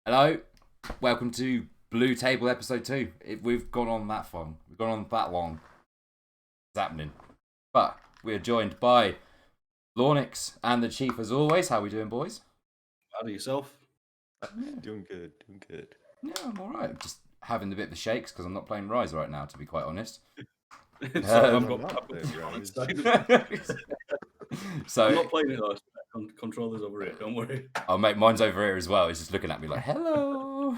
Hello, welcome to Blue Table episode 2. We've gone on that far. We've gone on that long. It's happening. But we're joined by Lawnik and Th3Chief as always. How are we doing, boys? How are yourself? Doing good. Yeah, I'm alright. Just having a bit of the shakes because I'm not playing Rise right now, to be quite honest. So I'm not playing Rise. So I'm not playing it though. Controllers over here. Don't worry. Oh mate, mine's over here as well. He's just looking at me like, hello.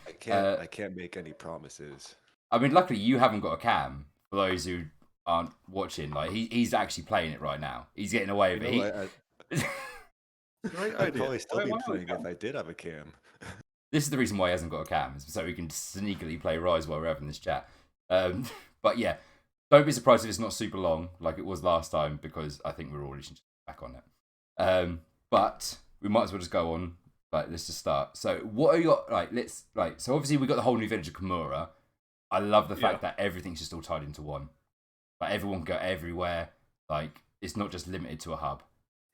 I can't make any promises. I mean, luckily you haven't got a cam. For those who aren't watching, like he's actually playing it right now. He's getting away with it. I'd probably still be playing if I did have a cam. This is the reason why he hasn't got a cam, so he can sneakily play Rise while we're having this chat. But yeah, don't be surprised if it's not super long like it was last time, because I think we're already back on it. But we might as well just go on. Like, let's just start. So, what are your so obviously we got the whole new village of Kimura. I love the fact that everything's just all tied into one. Like, everyone can go everywhere. Like, it's not just limited to a hub.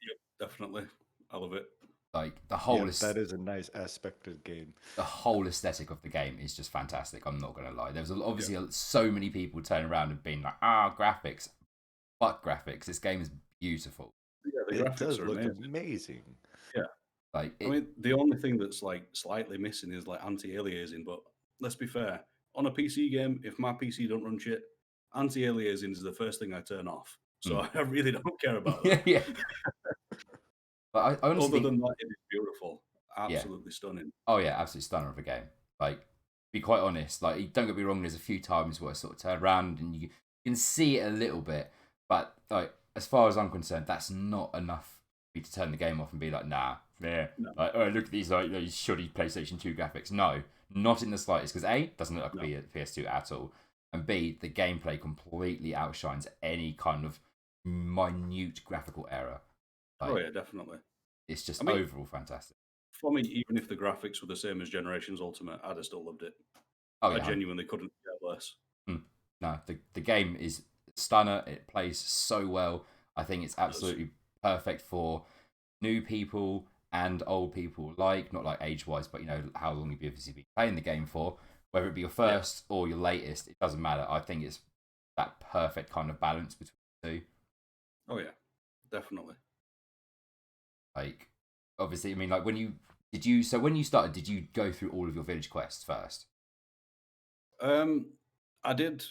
Yep, definitely. I love it. Like, the whole that is a nice aspect of the game. The whole aesthetic of the game is just fantastic. I'm not gonna lie. There was obviously so many people turning around and being like, graphics, fuck graphics. This game is beautiful. Yeah, the graphics does are look amazing. Yeah. Like, I mean, the only thing that's like slightly missing is like anti-aliasing. But let's be fair, on a PC game, if my PC don't run shit, anti-aliasing is the first thing I turn off. So I really don't care about that. Yeah. But I honestly Other than that, it is beautiful. Absolutely stunning. Oh yeah, absolutely stunner of a game. Like, be quite honest, like, don't get me wrong, there's a few times where I sort of turn around and you can see it a little bit, but like, as far as I'm concerned, that's not enough for me to turn the game off and be like, nah, yeah, no. Like, oh, look at these these shoddy PlayStation 2 graphics. No, not in the slightest, because A, doesn't look like a PS2 at all, and B, the gameplay completely outshines any kind of minute graphical error. Like, oh yeah, definitely. It's just overall fantastic. For me, even if the graphics were the same as Generations Ultimate, I'd have still loved it. Oh, yeah. I genuinely couldn't care less. No, the game is stunner. It plays so well. I think it's absolutely perfect for new people and old people, not like age-wise, but you know how long you've obviously been playing the game for. Whether it be your first or your latest, it doesn't matter. I think it's that perfect kind of balance between the two. Oh yeah, definitely. Like, obviously, I mean, like, when you started, did you go through all of your village quests first? I did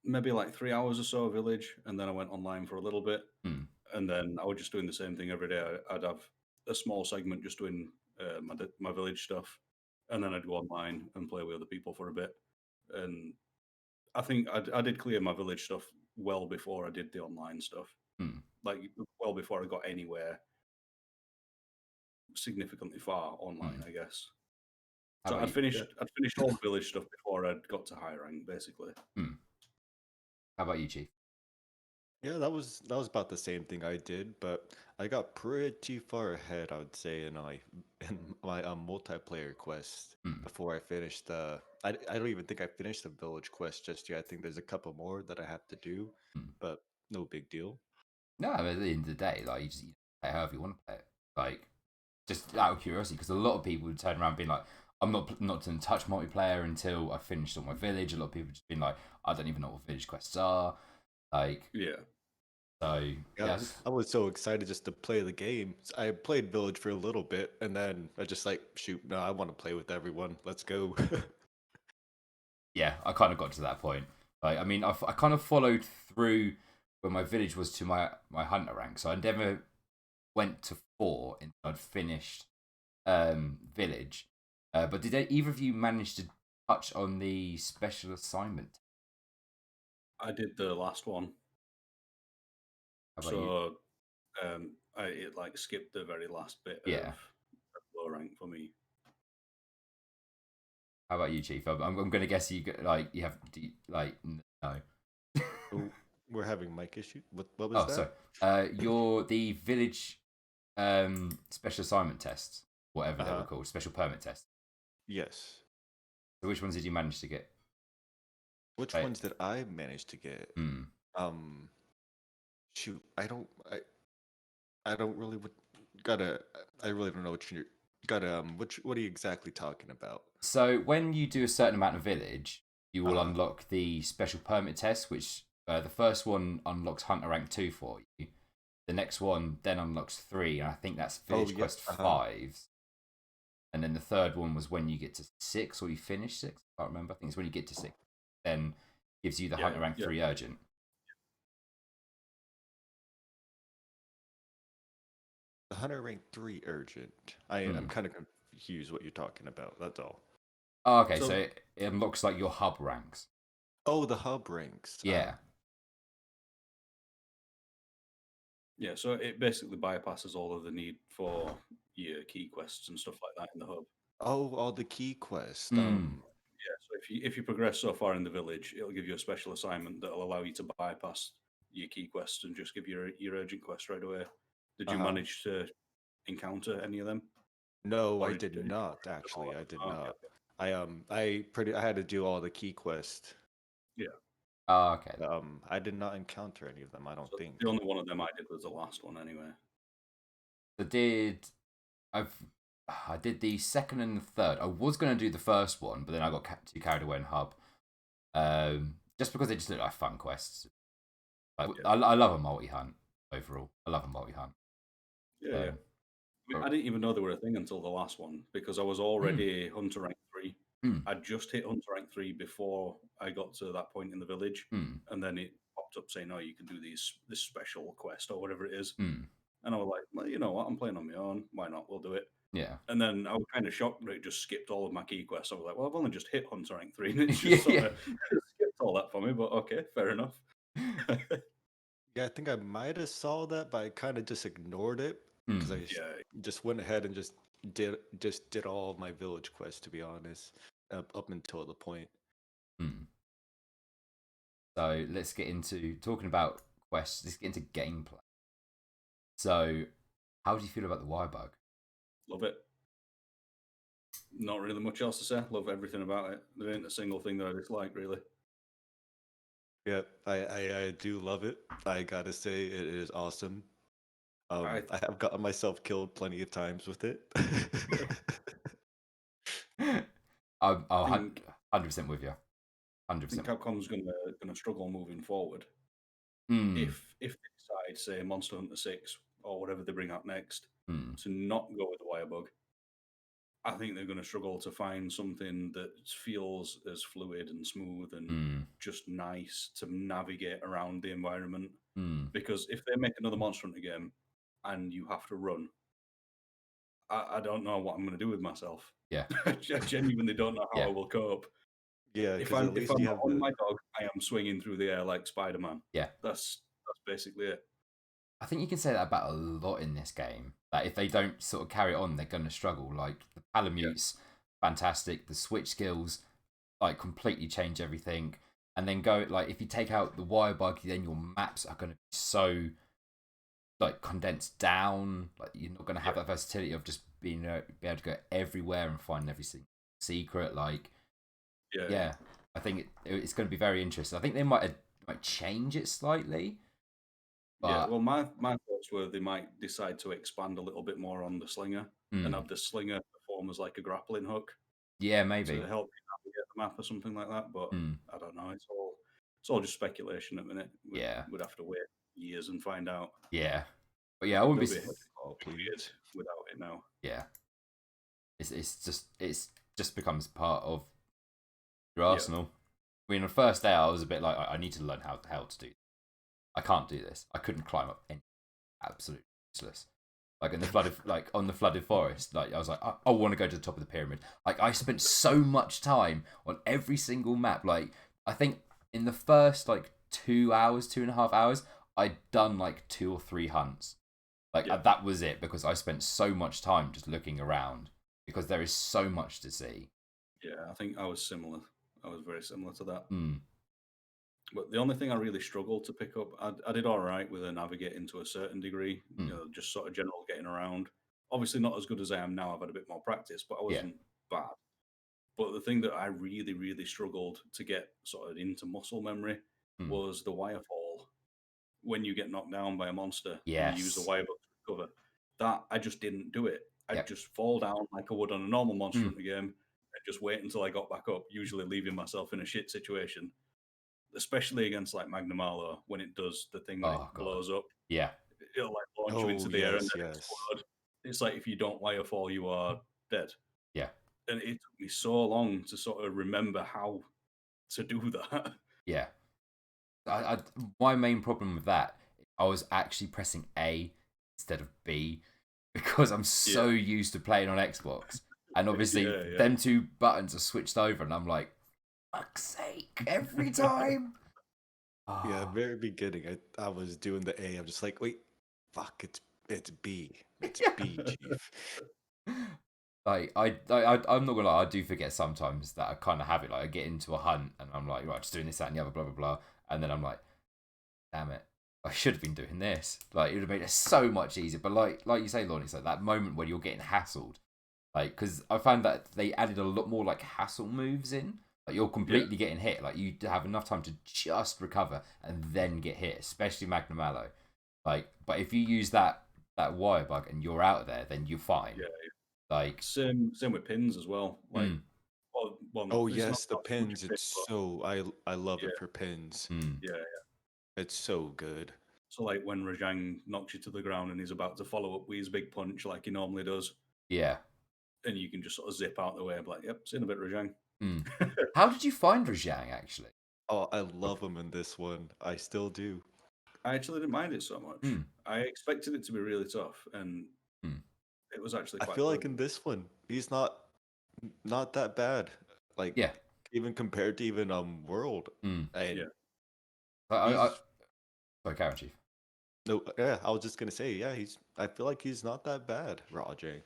maybe like 3 hours or so village, and then I went online for a little bit, and then I was just doing the same thing every day. I'd have a small segment just doing my village stuff, and then I'd go online and play with other people for a bit. And I think I did clear my village stuff well before I did the online stuff, like well before I got anywhere significantly far online, I guess. So I'd finished all the village stuff before I'd got to high rank, basically. How about you, Chief? Yeah, that was about the same thing I did, but I got pretty far ahead, I would say, in my multiplayer quest before I finished the. I don't even think I finished the village quest just yet. I think there's a couple more that I have to do, but no big deal. No, I mean, at the end of the day, like, you just play however you want to play it. Like, just out of curiosity, because a lot of people would turn around being like, I'm not going to touch multiplayer until I finished all my village. A lot of people just been like, I don't even know what village quests are. Like, so yeah, I was so excited just to play the game. I played village for a little bit, and then I just like, shoot, no, I want to play with everyone. Let's go. Yeah, I kind of got to that point. Like, I mean, I kind of followed through when my village was to my hunter rank, so I never went to 4 until I'd finished village. But did either of you manage to touch on the special assignment? I did the last one. So it like skipped the very last bit of low rank for me. How about you, Chief? I'm going to guess you have no. We're having mic issue. What was that? Sorry. You're the village special assignment tests, whatever they were called, special permit tests. Yes. So which ones did you manage to get? Which ones did I manage to get? Shoot, I really don't know what Got what are you exactly talking about? So when you do a certain amount of village, you will Uh-huh. unlock the special permit test, which the first one unlocks Hunter rank 2 for you. The next one then unlocks 3, and I think that's Oh, village yeah. quest 5. And then the third one was when you get to 6 or you finish 6. I can't remember. I think it's when you get to 6. Then gives you the Hunter rank 3 urgent. The Hunter rank 3 urgent. I'm kind of confused what you're talking about. That's all. Oh, okay, so it unlocks like your hub ranks. Oh, the hub ranks. Yeah. Yeah, so it basically bypasses all of the need for your key quests and stuff like that in the hub. Oh, all the key quests. Yeah, so if you progress so far in the village, it'll give you a special assignment that'll allow you to bypass your key quests and just give your urgent quest right away. Did you manage to encounter any of them? No, I did not actually. I did not. Okay. I had to do all the key quests. Yeah. Oh, okay. I did not encounter any of them, I don't think. The only one of them I did was the last one anyway. I did the second and the third. I was going to do the first one, but then I got too carried away in hub. Just because they just look like fun quests. I love a multi-hunt overall. I love a multi-hunt. Yeah. I didn't even know they were a thing until the last one because I was already Hunter rank 3. I just hit Hunter rank 3 before I got to that point in the village, and then it popped up saying, "Oh, you can do this special quest or whatever it is." And I was like, "Well, you know what? I'm playing on my own. Why not? We'll do it." Yeah. And then I was kind of shocked that it just skipped all of my key quests. I was like, "Well, I've only just hit Hunter rank 3, and it's just sort of skipped all that for me." But okay, fair enough. Yeah, I think I might have saw that, but I kind of just ignored it because I just went ahead and just did all of my village quests, to be honest, up until the point. So let's get into talking about quests. Let's get into gameplay. So, how do you feel about the Y bug? Love it. Not really much else to say. Love everything about it. There ain't a single thing that I dislike, really. Yeah, I do love it. I gotta say, it is awesome. I have gotten myself killed plenty of times with it. I'm 100% with you. 100%. I think Capcom's gonna struggle moving forward if they decide, say, Monster Hunter 6 or whatever they bring out next, to not go with the wire bug. I think they're going to struggle to find something that feels as fluid and smooth and just nice to navigate around the environment. Because if they make another Monster Hunter game and you have to run, I don't know what I'm going to do with myself. Yeah. I genuinely don't know how I will cope. Yeah, if I'm not on my dog, I am swinging through the air like Spider-Man. Yeah. That's basically it. I think you can say that about a lot in this game. That if they don't sort of carry it on, they're going to struggle. Like the Palamutes, fantastic. The switch skills, like completely change everything. And then if you take out the wire bug, then your maps are going to be so like condensed down. Like you're not going to have that versatility of just being be able to go everywhere and find everything secret. Like, I think it's going to be very interesting. I think they might change it slightly. But well, my thoughts were they might decide to expand a little bit more on the slinger and have the slinger perform as like a grappling hook. Yeah, maybe to help you navigate the map or something like that. But I don't know. It's all just speculation at the minute. We'd have to wait years and find out. Yeah, but I wouldn't be weird without it now. Yeah, it's just becomes part of your arsenal. I mean, on the first day, I was a bit like, I need to learn how to do this. I can't do this. I couldn't climb up any. Absolutely useless. Like in the on the flooded forest, like I was like, I want to go to the top of the pyramid. Like I spent so much time on every single map. Like I think in the first 2.5 hours, I'd done like 2 or 3 hunts. That was it because I spent so much time just looking around because there is so much to see. Yeah, I think I was similar. I was very similar to that. But the only thing I really struggled to pick up, I did all right with a navigating to a certain degree, just sort of general getting around. Obviously not as good as I am now. I've had a bit more practice, but I wasn't bad. But the thing that I really, really struggled to get sort of into muscle memory was the wire fall. When you get knocked down by a monster and you use a wire book to recover, that I just didn't do it. I'd just fall down like I would on a normal Monster Hunter game and just wait until I got back up, usually leaving myself in a shit situation, especially against like Magnum when it does the thing when it blows up. Yeah. It'll like launch you into the air and then explode. It's like if you don't wire fall, you are dead. Yeah. And it took me so long to sort of remember how to do that. Yeah. My main problem with that, I was actually pressing A instead of B because I'm so used to playing on Xbox. And obviously, them two buttons are switched over, and I'm like, fuck's sake, every time. Yeah, very beginning, I was doing the A. I'm just like, wait, fuck, it's B. It's B, Chief. Like I'm not gonna lie, I do forget sometimes that I kind of have it. Like I get into a hunt and I'm like, right, just doing this, that, and the other, blah blah blah, and then I'm like, damn it, I should have been doing this. Like it would have made it so much easier. But like you say, Lawnie, it's like that moment when you're getting hassled. Like because I found that they added a lot more like hassle moves in. Like you're completely getting hit. Like you have enough time to just recover and then get hit, especially Magnum Mallow. Like, but if you use that wire bug and you're out of there, then you're fine. Yeah. Like same with pins as well. Like, oh yes, the pins. It's so I love it for pins. Yeah, it's so good. So like when Rajang knocks you to the ground and he's about to follow up with his big punch like he normally does. Yeah. And you can just sort of zip out the way and be like, yep, see in a bit, Rajang. How did you find Rajang actually? Oh, I love him in this one. I still do. I actually didn't mind it so much. I expected it to be really tough, and it was actually quite I feel good. like in this one, he's not that bad. Like, even compared to even World. Sorry, Karen Chief. No, yeah, I was just gonna say, I feel like he's not that bad, Rajay.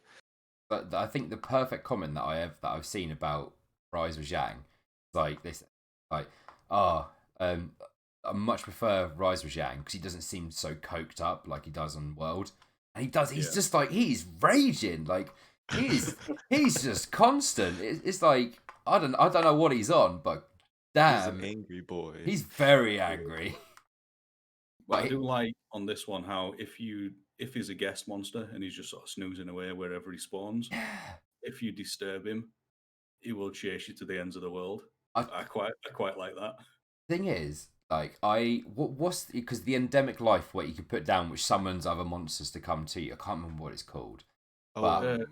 But I think the perfect comment that I've seen about Rise Rajang is like this, like, I much prefer Rise Rajang because he doesn't seem so coked up like he does on World, and he does. He's just like he's raging, like he's just constant. It's like I don't know what he's on, but damn, he's an angry boy. He's very angry. Well, I do like on this one how if he's a guest monster and he's just sort of snoozing away wherever he spawns, if you disturb him, he will chase you to the ends of the world. I quite like that. Thing is, like what's because the endemic life where you can put down which summons other monsters to come to you. I can't remember what it's called. The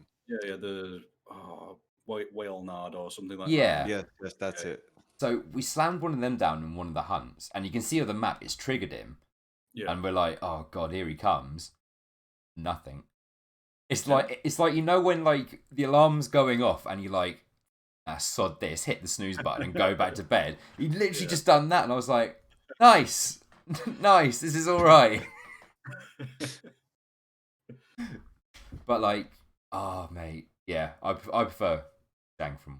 whale nard or something like that. Yeah, that's it. So we slammed one of them down in one of the hunts, and you can see on the map it's triggered him. Yeah. And we're like, oh god, here he comes. Nothing. It's like you know when like the alarm's going off and you like, sod this, hit the snooze button and go back to bed. He literally just done that, and I was like, nice, nice, this is all right. But like, oh mate, yeah, I prefer Jang from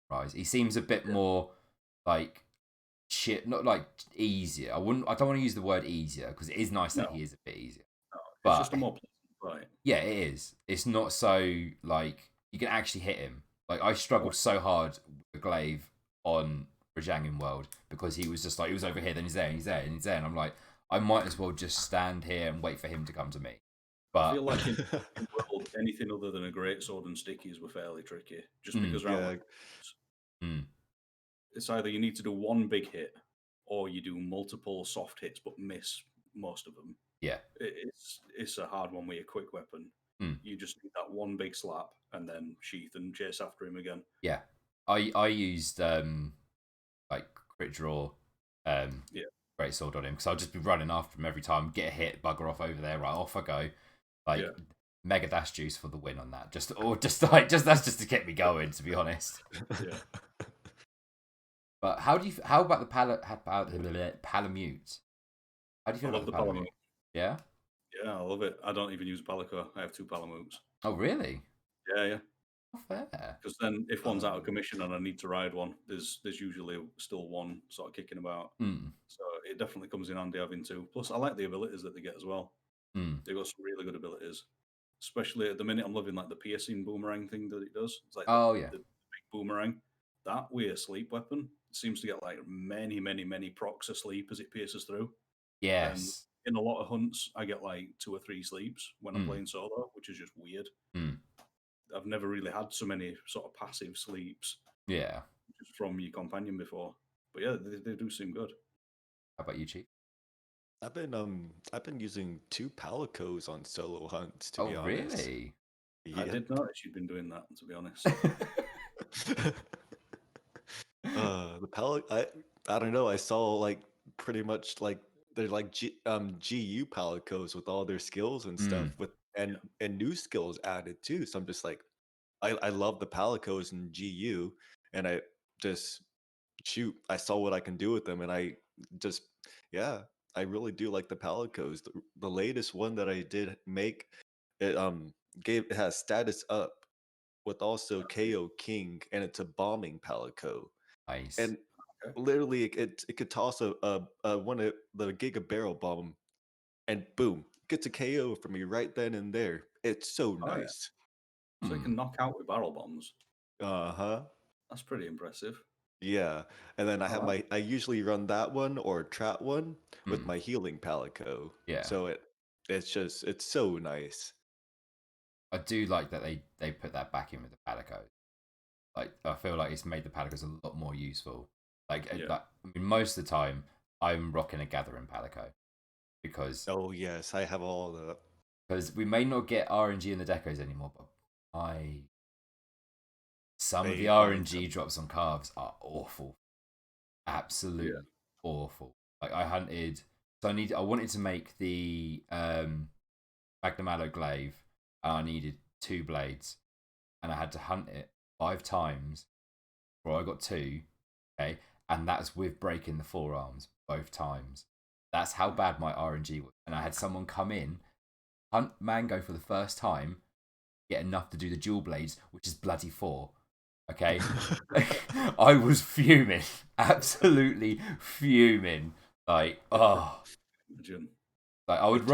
Rise. He seems a bit more like shit, not like easier. I don't want to use the word easier because it is nice that he is a bit easier. No, but it's just a more pleasant fight. Yeah, it is. It's not so like you can actually hit him. Like I struggled so hard with the glaive on Rajang in World because he was just like he was over here, then he's there, and he's there, and he's there, and I'm like, I might as well just stand here and wait for him to come to me. But I feel like in World, anything other than a great sword and stickies were fairly tricky, just because it's either you need to do one big hit or you do multiple soft hits but miss most of them. Yeah, it's a hard one with your quick weapon. You just need that one big slap and then sheath and chase after him again. Yeah, I used like crit draw, great sword on him because I'll just be running after him every time, get a hit, bugger off over there, right off I go, like mega dash juice for the win on that. Just that's just to get me going, to be honest. Yeah. But how about the Palamute? How do you feel about the Palamute? Yeah? Yeah, I love it. I don't even use Palico. I have 2 Palamutes. Oh, really? Yeah. Oh, fair. Because then if one's out of commission and I need to ride one, there's usually still one sort of kicking about. So it definitely comes in handy having 2. Plus, I like the abilities that they get as well. They've got some really good abilities. Especially at the minute, I'm loving like the piercing boomerang thing that it does. It's like the big boomerang. That weird sleep weapon seems to get like many procs of sleep as it pierces through. Yes. in a lot of hunts, I get like 2 or 3 sleeps when I'm playing solo, which is just weird. I've never really had so many sort of passive sleeps. Yeah. Just from your companion before. But yeah, they do seem good. How about you, Chief? I've been using 2 palicos on solo hunts, to be honest. Really? I did notice you'd been doing that, to be honest. I don't know. I saw like pretty much like they're like GU palicos with all their skills and stuff and new skills added too. So I'm just like, I love the palicos in GU, and I just shoot. I saw what I can do with them, and I just I really do like the palicos. The latest one that I did make, it it has status up with also KO King, and it's a bombing palico. Nice. And literally, it could toss a one of the Giga Barrel Bomb, and boom, gets a KO for me right then and there. It's so nice. Yeah. So it can knock out with barrel bombs. Uh-huh. That's pretty impressive. Yeah, and then I have I usually run that one or trap one with my healing palico. Yeah. So it's so nice. I do like that they put that back in with the palico. Like, I feel like it's made the palicos a lot more useful. Like, I mean, most of the time I'm rocking a gathering palico because yes, I have all the. Because we may not get RNG in the decos anymore, but some of the RNG drops on calves are awful, absolutely awful. Like, I hunted, so I wanted to make the Magnum Aloe Glaive, and I needed 2 blades, and I had to hunt it 5 times before I got 2. Okay, and that's with breaking the forearms both times. That's how bad my RNG was, and I had someone come in, hunt mango for the first time, get enough to do the dual blades, which is bloody 4. Okay, I was fuming, absolutely fuming. Like, like I would.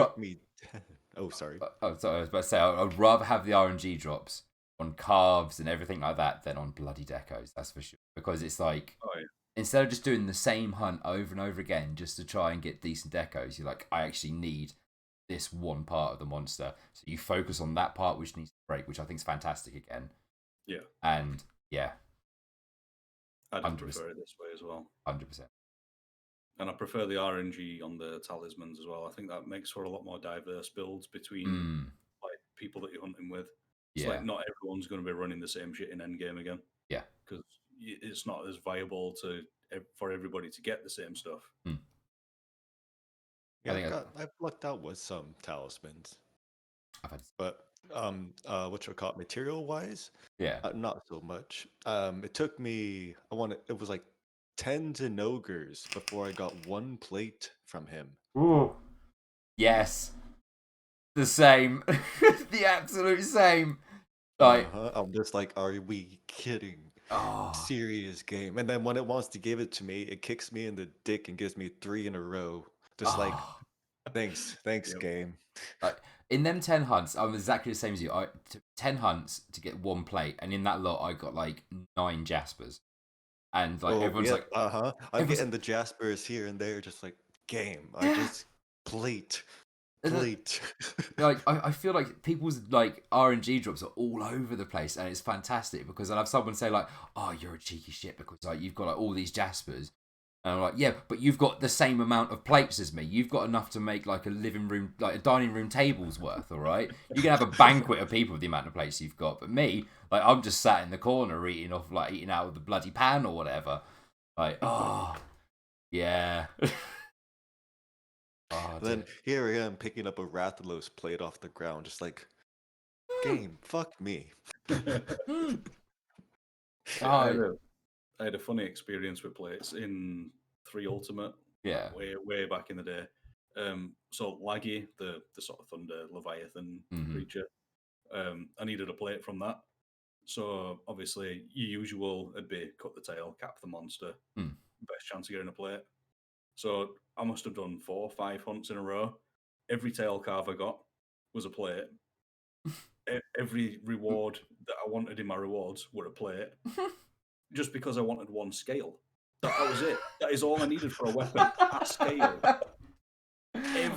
Oh, sorry. Sorry, I was about to say I would rather have the RNG drops on calves and everything like that than on bloody decos. That's for sure. Because it's like instead of just doing the same hunt over and over again just to try and get decent decos, you're like, I actually need this one part of the monster. So you focus on that part which needs to break, which I think is fantastic again. Yeah. And yeah. I do prefer it this way as well. 100%. And I prefer the RNG on the talismans as well. I think that makes for a lot more diverse builds between like people that you're hunting with. It's like not everyone's going to be running the same shit in endgame again. Yeah. Because it's not as viable for everybody to get the same stuff. Yeah, I've lucked out with some talismans. But what you call it, material wise, not so much. It took me it was like 10 ogres before I got 1 plate from him. Ooh. Yes, the same. The absolute same. Like, I'm just like, are we kidding? Serious game. And then when it wants to give it to me, it kicks me in the dick and gives me 3 in a row. Just like, thanks game. Like, in them 10 hunts, I'm exactly the same as you. I took 10 hunts to get 1 plate, and in that lot, I got like 9 Jaspers. And like everyone's like, I'm getting the Jaspers here and there, just like game. I just plate. Like I feel like people's like RNG drops are all over the place, and it's fantastic because I'll have someone say like, "Oh, you're a cheeky shit because like you've got like all these Jaspers," and I'm like, "Yeah, but you've got the same amount of plates as me. You've got enough to make like a living room, like a dining room table's worth. All right, you can have a banquet of people with the amount of plates you've got, but me, like I'm just sat in the corner eating out of the bloody pan or whatever. Like, yeah." Then here I am picking up a Rathalos plate off the ground, just like, game, fuck me. I had a funny experience with plates in 3 Ultimate. Yeah. Way back in the day. So Laggy, the sort of thunder Leviathan creature, I needed a plate from that. So obviously your usual would be cut the tail, cap the monster. Best chance of getting a plate. So I must have done 4 or 5 hunts in a row. Every tail carve I got was a plate. Every reward that I wanted in my rewards were a plate. Just because I wanted 1 scale. That was it. That is all I needed for a weapon. A scale.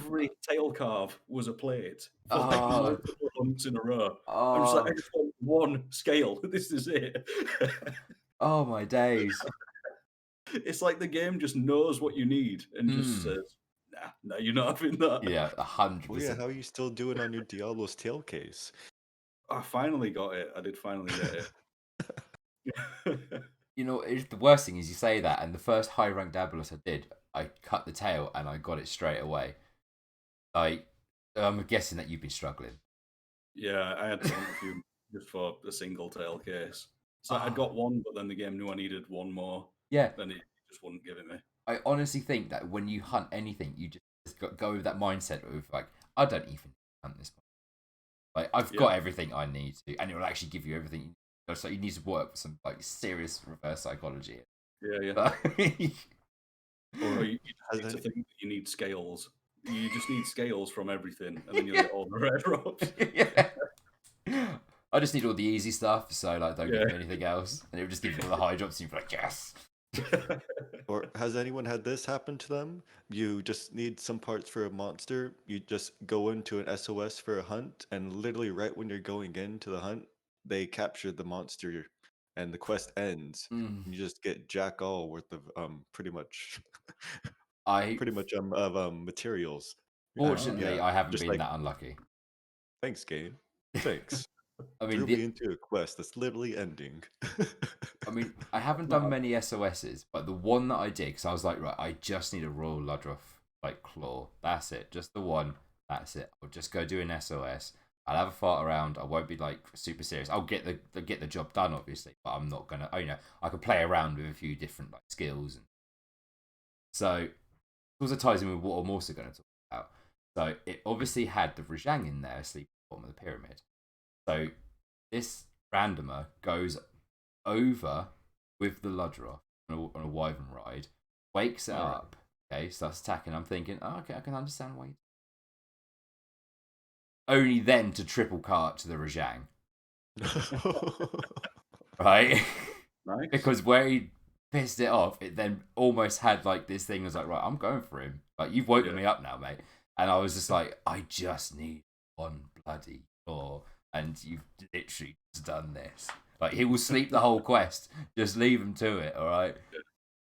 every tail carve was a plate for like Oh, multiple hunts in a row. I'm just like, I oh, just want one scale. This is it. oh my days. It's like the game just knows what you need and just Mm. says, nah, no, you're not having that. Yeah, Oh yeah, 100%. how are you still doing on your Diablo's tail case? I finally got it. I did finally get it. You know, the worst thing is you say that, and the first high ranked Daedalus I did, I cut the tail and I got it straight away. Like, I'm guessing that you've been struggling. Yeah, I had to hunt a few just for a single tail case. So I Ah. got one, but then the game knew I needed one more. Yeah, Then it just wouldn't give it me. I honestly think that when you hunt anything, you just go with that mindset of like, I don't even hunt this. Like, I've got everything I need to, and it will actually give you everything. So you need to work with some like serious reverse psychology. Yeah. But, Or you just need to think that you need scales. You just need scales from everything, and then you'll get all the rare drops. Yeah. I just need all the easy stuff, so like don't give me anything else, and it would just give you all the high drops, and you'd be like, yes. Or has anyone had this happen to them? You just need some parts for a monster. You just go into an SOS for a hunt, and literally right when you're going into the hunt, they capture the monster, and the quest ends. Mm. You just get jack all worth of pretty much materials. Fortunately, I haven't just been like, that unlucky. thanks, game. Thanks. I Threw mean, me into a quest that's literally ending. I mean, I haven't done many SOSs, but the one that I did, because I was like, right, I just need a Royal Ludroth like claw. That's it, just the one. That's it. I'll just go do an SOS. I'll have a fart around. I won't be like super serious. I'll get the job done, obviously, but I'm not gonna. I can play around with a few different like skills, and so it also ties in with what I'm also going to talk about. So it obviously had the Rajang in there asleep at the bottom of the pyramid. So this randomer goes over with the Ludroth on a wyvern ride, wakes it up, okay, starts attacking. I'm thinking, oh, okay, I can understand why. Only then to triple cart to the Rajang. Right? Nice. Because where he pissed it off, it then almost had like this thing was like, right, I'm going for him. Like, you've woken me up now, mate. And I was just like, I just need one bloody claw. And you've literally just done this. Like, he will sleep the whole quest. Just leave him to it, all right?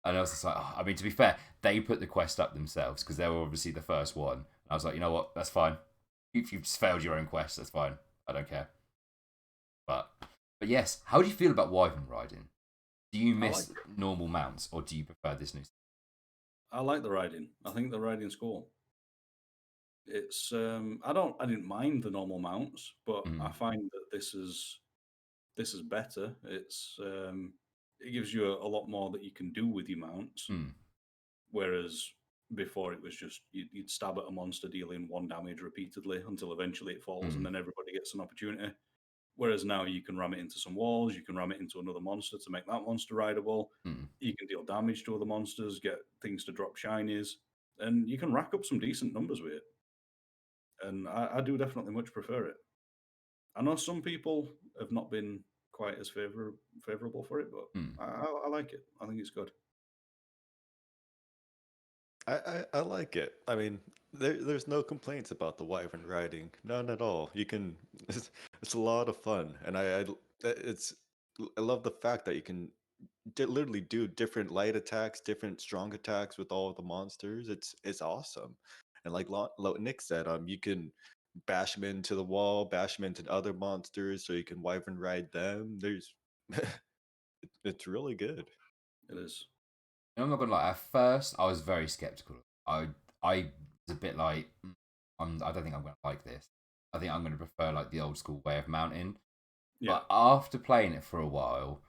And I was just like, oh, I mean, to be fair, they put the quest up themselves because they were obviously the first one. And I was like, you know what? That's fine. If you've just failed your own quest, that's fine. I don't care. But yes, how do you feel about wyvern riding? Do you miss normal mounts, or do you prefer this new? I like the riding. I think the riding's cool. It's I didn't mind the normal mounts, but I find that this is better. It's it gives you a lot more that you can do with your mounts. Whereas before it was just you'd stab at a monster dealing 1 damage repeatedly until eventually it falls, and then everybody gets an opportunity. Whereas now you can ram it into some walls, you can ram it into another monster to make that monster rideable. You can deal damage to other monsters, get things to drop shinies, and you can rack up some decent numbers with it. And I do definitely much prefer it. I know some people have not been quite as favorable for it, but I like it. I think it's good. I like it. I mean, there's no complaints about the wyvern riding, none at all. You can, it's a lot of fun, and I love the fact that you can literally do different light attacks, different strong attacks with all of the monsters. It's awesome, and like Nick said, you can bash them into the wall, bash them into other monsters, so you can wyvern ride them. It's really good. It is. I'm not gonna lie. At first, I was very skeptical. I was a bit like, I don't think I'm gonna like this. I think I'm gonna prefer like the old school way of mounting. Yeah. But after playing it for a while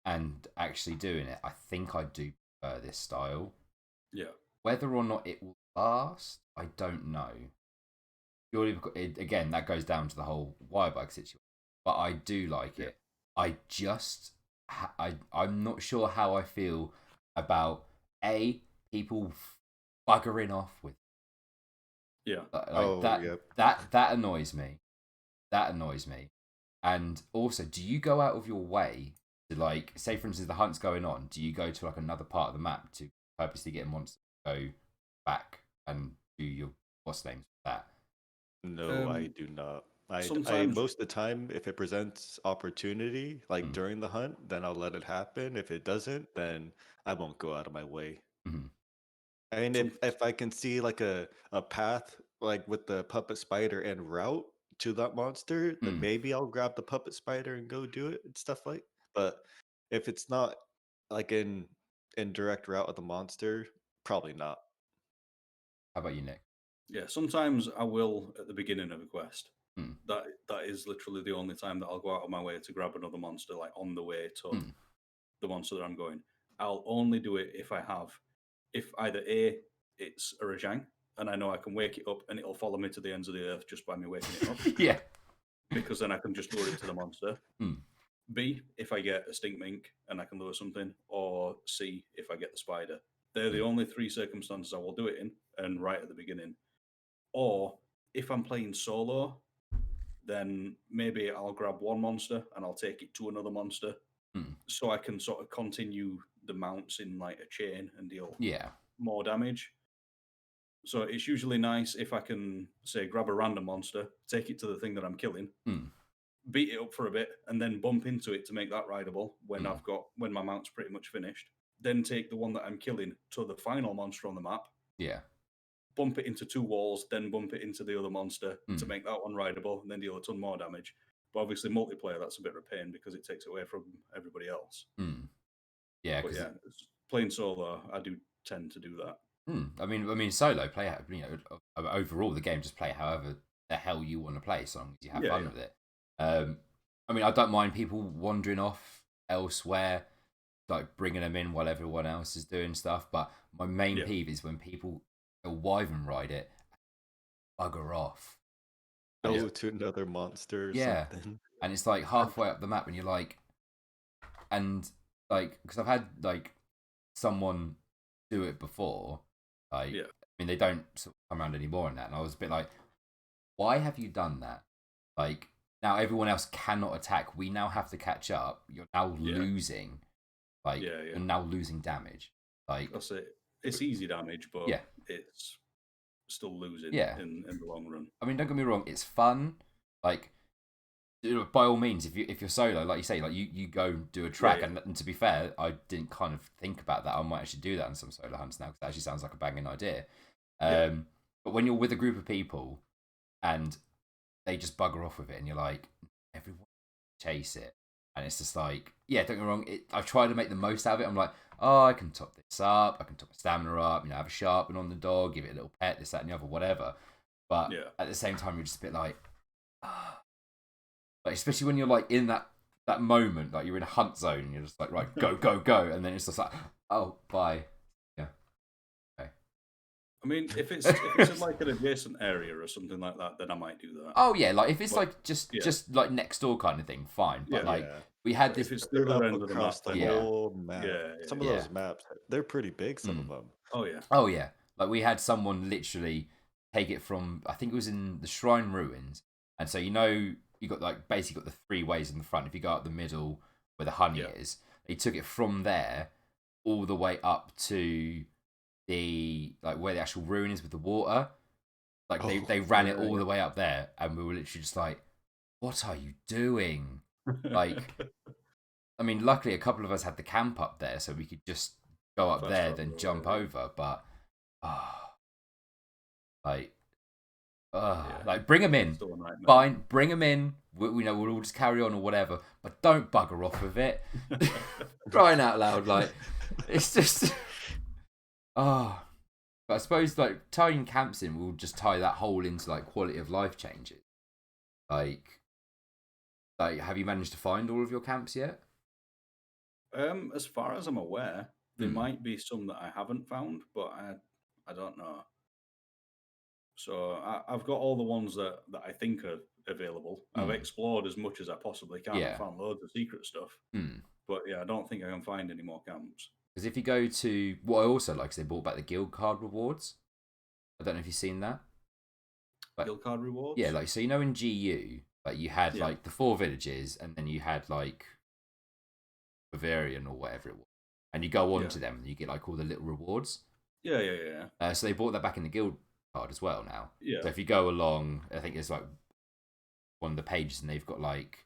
and actually doing it, I think I do prefer this style. Yeah. Whether or not it will last, I don't know. Purely because, again, that goes down to the whole wirebug situation. But I do like it. I just, I'm not sure how I feel about people buggering off with. Yeah. That annoys me. That annoys me. And also, do you go out of your way to, like, say for instance the hunt's going on, do you go to like another part of the map to purposely get a monster to go back and do your boss names for that. No, I do not. I Sometimes, most of the time, if it presents opportunity, like during the hunt, then I'll let it happen. If it doesn't, then I won't go out of my way. Mm-hmm. I mean, some, if I can see like a path like with the puppet spider and route to that monster, then maybe I'll grab the puppet spider and go do it and stuff like. But if it's not like in direct route of the monster, probably not. How about you, Nick? yeah, sometimes I will at the beginning of a quest. Mm. That is literally the only time that I'll go out of my way to grab another monster, like on the way to the monster that I'm going. I'll only do it if either A, it's a Rajang, and I know I can wake it up and it'll follow me to the ends of the earth just by me waking it up. Yeah. Because then I can just lure it to the monster. Mm. B, if I get a stink mink and I can lure something, or C, if I get the spider. They're the only three circumstances I will do it in, and right at the beginning. Or if I'm playing solo, then maybe I'll grab one monster and I'll take it to another monster, so I can sort of continue the mounts in like a chain and deal more damage. So it's usually nice if I can, say, grab a random monster, take it to the thing that I'm killing, beat it up for a bit, and then bump into it to make that rideable when when my mount's pretty much finished. Then take the one that I'm killing to the final monster on the map. Yeah. Bump it into two walls, then bump it into the other monster to make that one rideable, and then deal a ton more damage. But obviously, multiplayer, that's a bit of a pain because it takes away from everybody else. Yeah, but yeah, playing solo, I do tend to do that. I mean, solo play. Overall, the game just play however the hell you want to play, as long as you have fun with it. I mean, I don't mind people wandering off elsewhere, like bringing them in while everyone else is doing stuff. But my main peeve is when people go wyvern ride it, bugger off. Go to another monster or something. And it's like halfway up the map, and you're like, because I've had like someone do it before. I mean, they don't sort of come around anymore in that, and I was a bit like, why have you done that? Like, now everyone else cannot attack. We now have to catch up. You're now losing. Like, you're now losing damage. Like, that's it. It's easy damage, but it's still losing in the long run. I mean, don't get me wrong, it's fun. Like, by all means, if you're solo, like you say, like you go do a track, and to be fair, I didn't kind of think about that. I might actually do that in some solo hunts now, because it actually sounds like a banging idea. But when you're with a group of people and they just bugger off with it, and you're like, everyone chase it, and it's just like, don't get me wrong, I try to make the most out of it. I'm like, oh, I can top this up, I can top my stamina up, have a sharpen on the dog, give it a little pet, this, that, and the other, whatever. But at the same time, you're just a bit like, like, especially when you're like in that moment, like you're in a hunt zone, and you're just like, right, go, go, go, and then it's just like, oh, bye. I mean, if it's in like an adjacent area or something like that, then I might do that. Oh yeah, like if it's like just like next door kind of thing, fine. But we had this. If it's the other end of the map, the whole map. Some of those maps, they're pretty big. Some of them. Oh yeah. Like we had someone literally take it from, I think it was in the Shrine Ruins, and so you got like basically got the three ways in the front. If you go up the middle where the honey is, he took it from there all the way up to the like where the actual ruin is with the water. Like they ran it all the way up there, and we were literally just like, what are you doing? Like, I mean, luckily a couple of us had the camp up there, so we could just go up there, then jump over. But like bring them in, fine, bring them in. We know we'll all just carry on or whatever, but don't bugger off with it. Crying out loud, like it's just. But I suppose like tying camps in will just tie that whole into like quality of life changes. Like have you managed to find all of your camps yet? As far as I'm aware, there might be some that I haven't found, but I don't know. So I've got all the ones that I think are available. I've explored as much as I possibly can. I found loads of secret stuff. But I don't think I can find any more camps. Because if you go to what I also like is they brought back the guild card rewards. I don't know if you've seen that. But, guild card rewards? Yeah, like so in GU, like you had like the 4 villages, and then you had like Bavarian or whatever it was, and you go on to them and you get like all the little rewards. Yeah. So they brought that back in the guild card as well now. Yeah. So if you go along, I think it's like one of the pages, and they've got like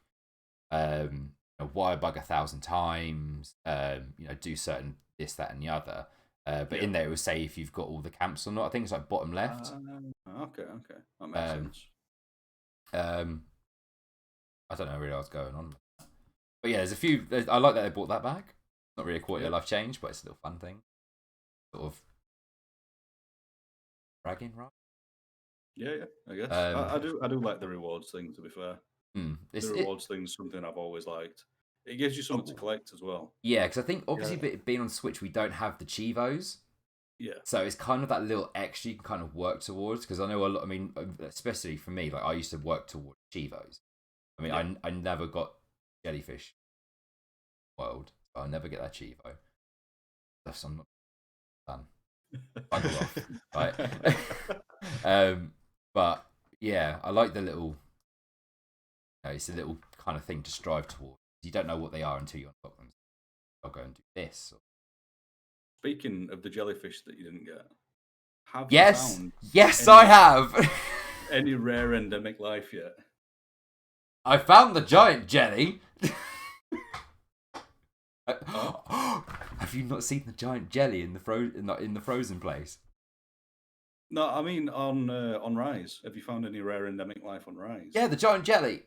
wire bug 1,000 times, do certain this, that, and the other. But in there, it will say if you've got all the camps or not. I think it's like bottom left. Okay, that makes sense. I don't know really what's going on, but yeah, there's a few. I like that they brought that back. Not really a quality of life change, but it's a little fun thing. Sort of bragging, right? Yeah, I guess. I do like the rewards thing. To be fair, the rewards thing is something I've always liked. It gives you something to collect as well. Yeah, because I think obviously being on Switch, we don't have the Chivos. Yeah. So it's kind of that little extra you can kind of work towards. Because I know a lot. I mean, especially for me, like I used to work towards Chivos. I mean, I never got jellyfish world, so I'll never get that Chivo. That's I'm not done. Bugger off. Right. But yeah, I like the little. It's a little kind of thing to strive towards. You don't know what they are until you unlock them. I'll go and do this. Speaking of the jellyfish that you didn't get, have you found I have. Any rare endemic life yet? I found the giant jelly. Have you not seen the giant jelly in the frozen place? No, I mean on Rise. Have you found any rare endemic life on Rise? Yeah, the giant jelly.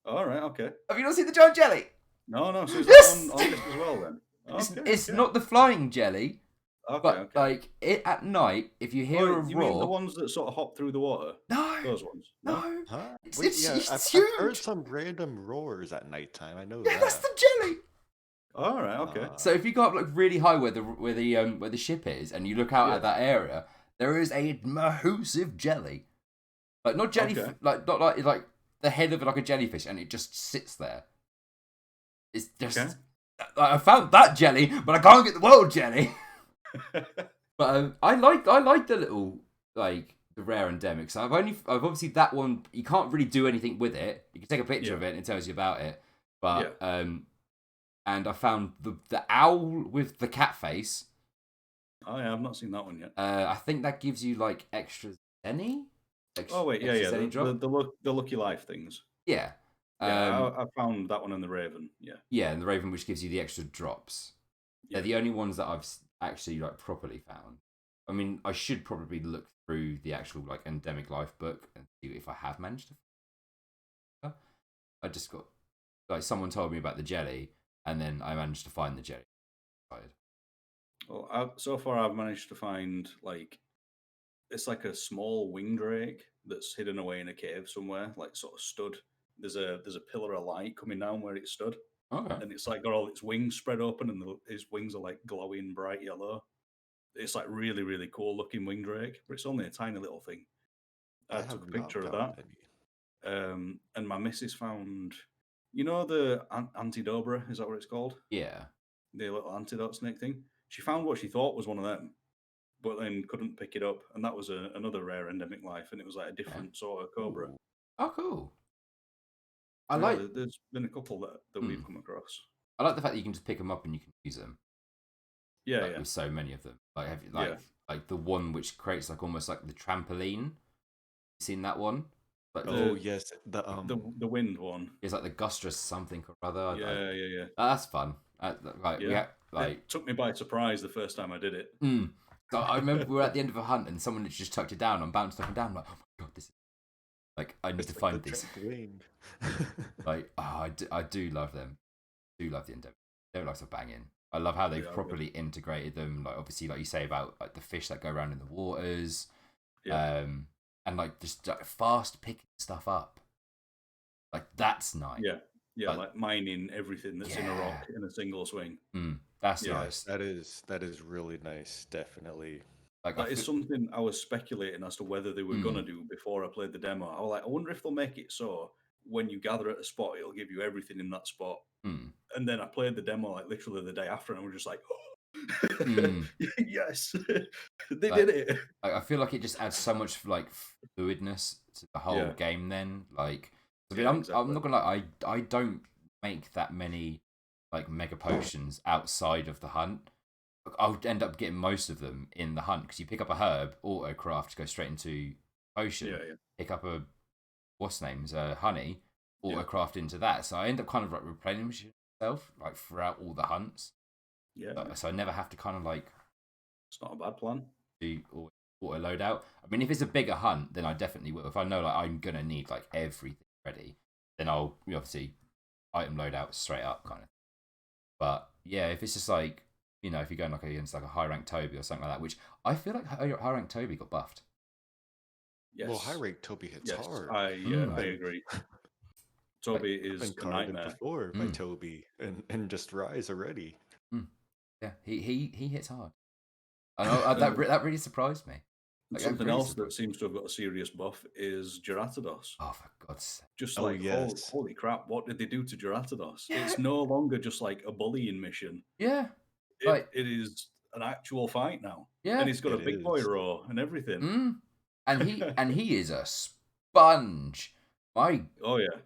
All right, okay. Have you not seen the giant jelly? No. So is that on this as well then? Okay, it's not the flying jelly. Okay, but like it at night, if you hear a roar, you mean the ones that sort of hop through the water? No, those ones. No, huh? It's I've huge. heard some random roars at nighttime. I know that. Yeah, that's the jelly. All right, okay. So if you go up like really high where the ship is, and you look out at that area, there is a massive jelly, like not jelly, like not like the head of it like a jellyfish, and it just sits there. It's just I found that jelly, but I can't get the world jelly. But I like the little like the rare endemics. I've obviously that one you can't really do anything with it. You can take a picture of it and it tells you about it. But and I found the owl with the cat face. Oh yeah, I've not seen that one yet. I think that gives you like extra zenny. The lucky life things. Yeah. I found that one in the Raven. Yeah, and the Raven, which gives you the extra drops. They're the only ones that I've actually like properly found. I mean, I should probably look through the actual like endemic life book and see if I have managed to. I just got like someone told me about the jelly, and then I managed to find the jelly. Well, so far I've managed to find like it's like a small wing drake that's hidden away in a cave somewhere, like sort of stood. There's a pillar of light coming down where it stood. Okay. And it's like got all its wings spread open, and his wings are like glowing bright yellow. It's like really, really cool looking wing drake, but it's only a tiny little thing. I took a picture of that. And my missus found, the antidobra, is that what it's called? Yeah. The little antidote snake thing. She found what she thought was one of them, but then couldn't pick it up, and that was another rare endemic life, and it was like a different sort of cobra. Ooh. Oh, cool. There's been a couple that we've come across. I like the fact that you can just pick them up and you can use them. Yeah, With so many of them, like the one which creates like almost like the trampoline. You seen that one? Like yes, the wind one. It's like the Gustress something or other. Yeah. That's fun. It took me by surprise the first time I did it. So I remember we were at the end of a hunt and someone had just tucked it down and bounced up and down. I'm like, oh my god, this is like I need to find this. Like, I do love them. I do love the endemic. Their lives are banging. I love how they've properly integrated them. Like obviously, like you say about like the fish that go around in the waters, and like just fast picking stuff up. Like that's nice. Yeah, like mining everything that's in a rock in a single swing. That's nice. That is really nice. Definitely. Like that is something I was speculating as to whether they were gonna do before I played the demo. I was like, I wonder if they'll make it so when you gather at a spot, it'll give you everything in that spot. And then I played the demo like literally the day after, and I was just like, oh, yes, they did it. I feel like it just adds so much like fluidness to the whole game. Then, like, I mean, I'm not gonna lie, I don't make that many like mega potions outside of the hunt. I'll end up getting most of them in the hunt because you pick up a herb, auto craft, go straight into potion. Yeah. Pick up a honey, auto Yeah. craft into that. So I end up kind of like replenishing myself like throughout all the hunts. Yeah. So I never have to kind of like It's not a bad plan. do auto load out. I mean, if it's a bigger hunt, then I definitely will. If I know like I'm gonna need like everything ready, then I'll obviously item load out straight up kind of. But yeah, if it's just like, you know, if you're going like against like a high rank Toby or something like that, which I feel like high rank Toby got buffed. Yes. Well, high rank Toby hits hard. I agree. Toby I've is been a carded nightmare. before by Toby and just Rise already. Yeah, he hits hard. I know that really surprised me. Like, something really else that seems to have got a serious buff is Geratados. Oh, for God's sake! Just like, holy crap! What did they do to Geratados? Yeah. It's no longer just like a bullying mission. Yeah, it is an actual fight now. Yeah, and he's got a big boy roar and everything. And he is a sponge. Oh yeah,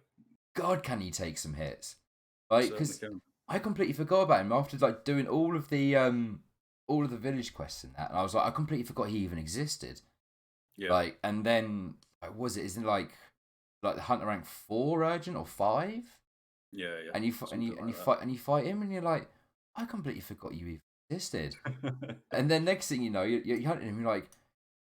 God, can he take some hits? Like, because I completely forgot about him after like doing all of the village quests and that, and I was like, I completely forgot he even existed. Yeah. Like, and then isn't it like the hunter rank 4 urgent or 5? Yeah. And you fight him, and you're like, I completely forgot you even existed. And then next thing you know, you're hunting him. You're like,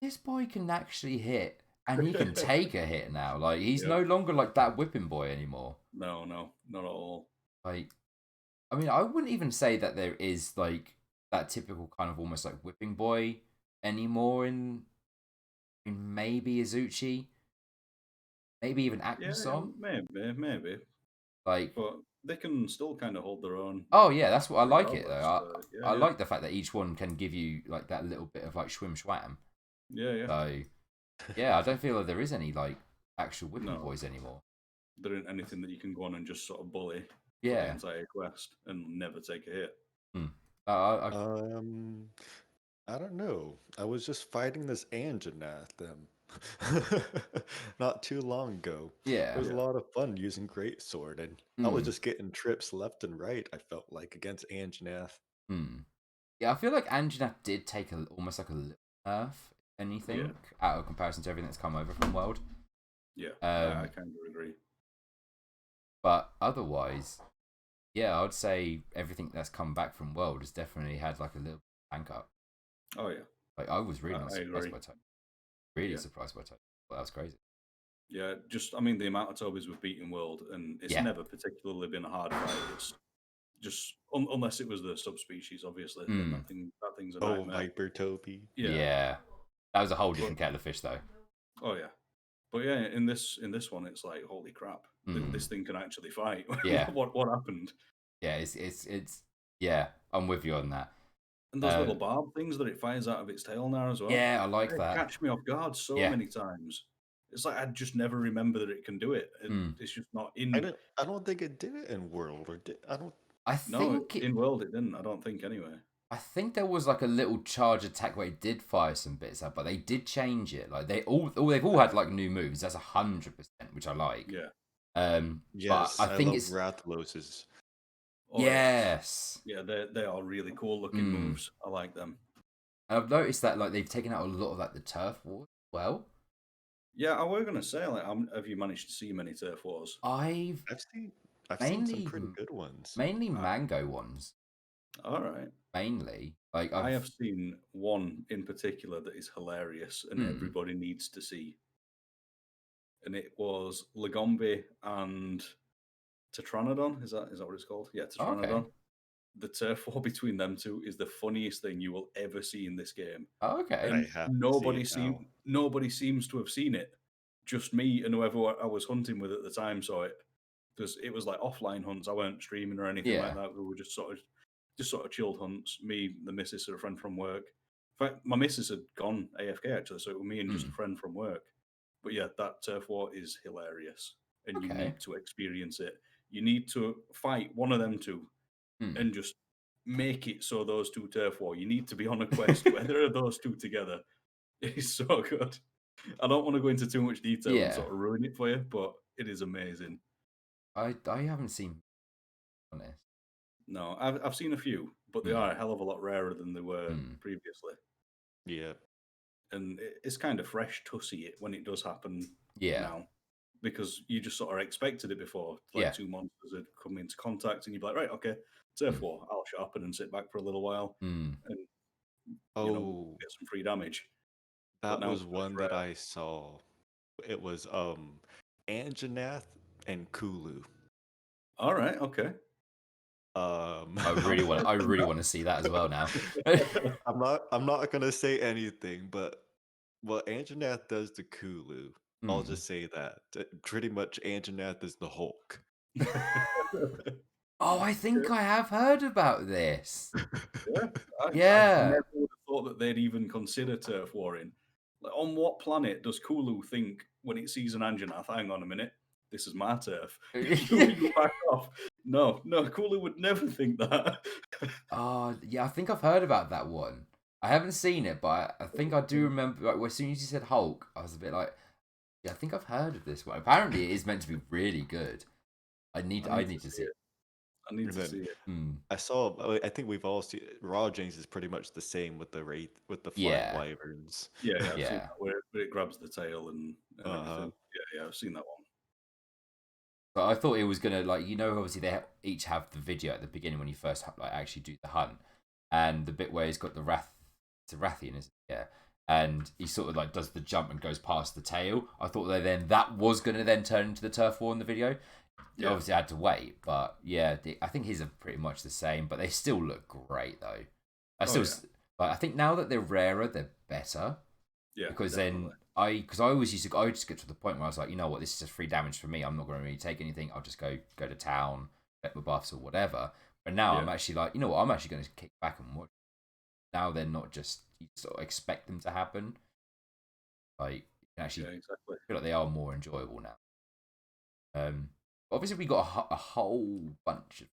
this boy can actually hit, and he can take a hit now. Like, he's no longer like that whipping boy anymore. No, not at all. Like, I mean, I wouldn't even say that there is like that typical kind of almost like whipping boy anymore in maybe Azuchi, maybe even Akmason. Yeah, maybe. Like, but they can still kind of hold their own. Oh yeah, that's what I like it though. I like the fact that each one can give you like that little bit of like schwim schwam. Yeah. So yeah, I don't feel like there is any like actual whipping boys anymore. There isn't anything that you can go on and just sort of bully the entire quest and never take a hit. I don't know. I was just fighting this Anjanath not too long ago. Yeah. It was a lot of fun using Greatsword, and I was just getting trips left and right, I felt like, against Anjanath. Yeah, I feel like Anjanath did take almost like a little nerf, anything, out of comparison to everything that's come over from World. Yeah, I kind of agree. But otherwise, yeah, I would say everything that's come back from World has definitely had like a little tank up. Oh yeah. Like, I was really surprised by Toby. Really surprised by Toby. Well, that was crazy. Yeah, I mean, the amount of Tobys we've beaten World, and it's never particularly been a hard fight. It's just, unless it was the subspecies, obviously. Then that thing's a nightmare. Viper Toby. Yeah. That was a whole different kettle of fish, though. Oh, yeah. But yeah, in this one, it's like, holy crap, this thing can actually fight. Yeah. What happened? Yeah, it's yeah, I'm with you on that. And those little barb things that it fires out of its tail now as well. Yeah, I like that. Catch me off guard so many times. It's like I just never remember that it can do it. And it's just not in. I don't think it did it in World, or did I don't. I think in World it didn't. I don't think anyway. I think there was like a little charge attack where it did fire some bits out, but they did change it. Like they've all had like new moves. That's 100%, which I like. Yeah. Yes, but I think love it's Rathlos's. Oh, yes. Yeah, they are really cool looking moves. I like them. And I've noticed that like they've taken out a lot of like the turf wars as well. Yeah, I was gonna say, like, have you managed to see many turf wars? I've seen some pretty good ones. Mainly mango ones. All right. Mainly, like I have seen one in particular that is hilarious and everybody needs to see. And it was Lagombi and Tetranodon. Is that what it's called? Yeah, Tetranodon. Okay. The turf war between them two is the funniest thing you will ever see in this game. Oh, okay. And nobody seems to have seen it. Just me and whoever I was hunting with at the time saw it. Because it was like offline hunts. I weren't streaming or anything like that. We were just sort of chilled hunts. Me, the missus, and a friend from work. In fact, my missus had gone AFK actually, so it was me and just a friend from work. But yeah, that turf war is hilarious, and you need to experience it. You need to fight one of them two, and just make it so those two turf war. You need to be on a quest where there are those two together. It is so good. I don't want to go into too much detail and sort of ruin it for you, but it is amazing. I haven't seen honest. No, I've seen a few, but they are a hell of a lot rarer than they were previously. Yeah. And it's kind of fresh to see it when it does happen now, because you just sort of expected it before. Like two monsters had come into contact, and you'd be like, right, okay, turf war. I'll sharpen and sit back for a little while, and get some free damage. That was one that I saw. It was Anjanath and Kulu. All right, okay. I really want to see that as well now. I'm not gonna say anything, but what Anjanath does to Kulu, I'll just say that. Pretty much Anjanath is the Hulk. Oh, I think I have heard about this. I never would have thought that they'd even consider turf warring. Like, on what planet does Kulu think when it sees an Anjanath, hang on a minute, this is my turf? You back off. No, Kulu would never think that. Yeah, I think I've heard about that one. I haven't seen it, but I think I do remember. Like, as soon as you said Hulk, I was a bit like, yeah, I think I've heard of this one. Apparently, it is meant to be really good. I need to see it. I need to see it. I think we've all seen Raw James is pretty much the same with the flying wyverns. Yeah. I've seen that where it grabs the tail and everything. Yeah, I've seen that one. But I thought it was gonna, like, obviously they each have the video at the beginning when you first actually do the hunt, and the bit where he's got the Rathian, is it? Yeah, and he sort of like does the jump and goes past the tail. I thought that was gonna then turn into the turf war in the video. Yeah. Obviously, I had to wait, but yeah, I think his are pretty much the same, but they still look great though. I think now that they're rarer, they're better. Yeah, because definitely. I always used to, I would just get to the point where I was like, you know what, this is just free damage for me. I'm not going to really take anything. I'll just go to town, get my buffs or whatever. But now I'm actually like, you know what, I'm actually going to kick back and watch. Now they're not just, you sort of expect them to happen. Like, you can actually feel like they are more enjoyable now. Obviously, we got a whole bunch of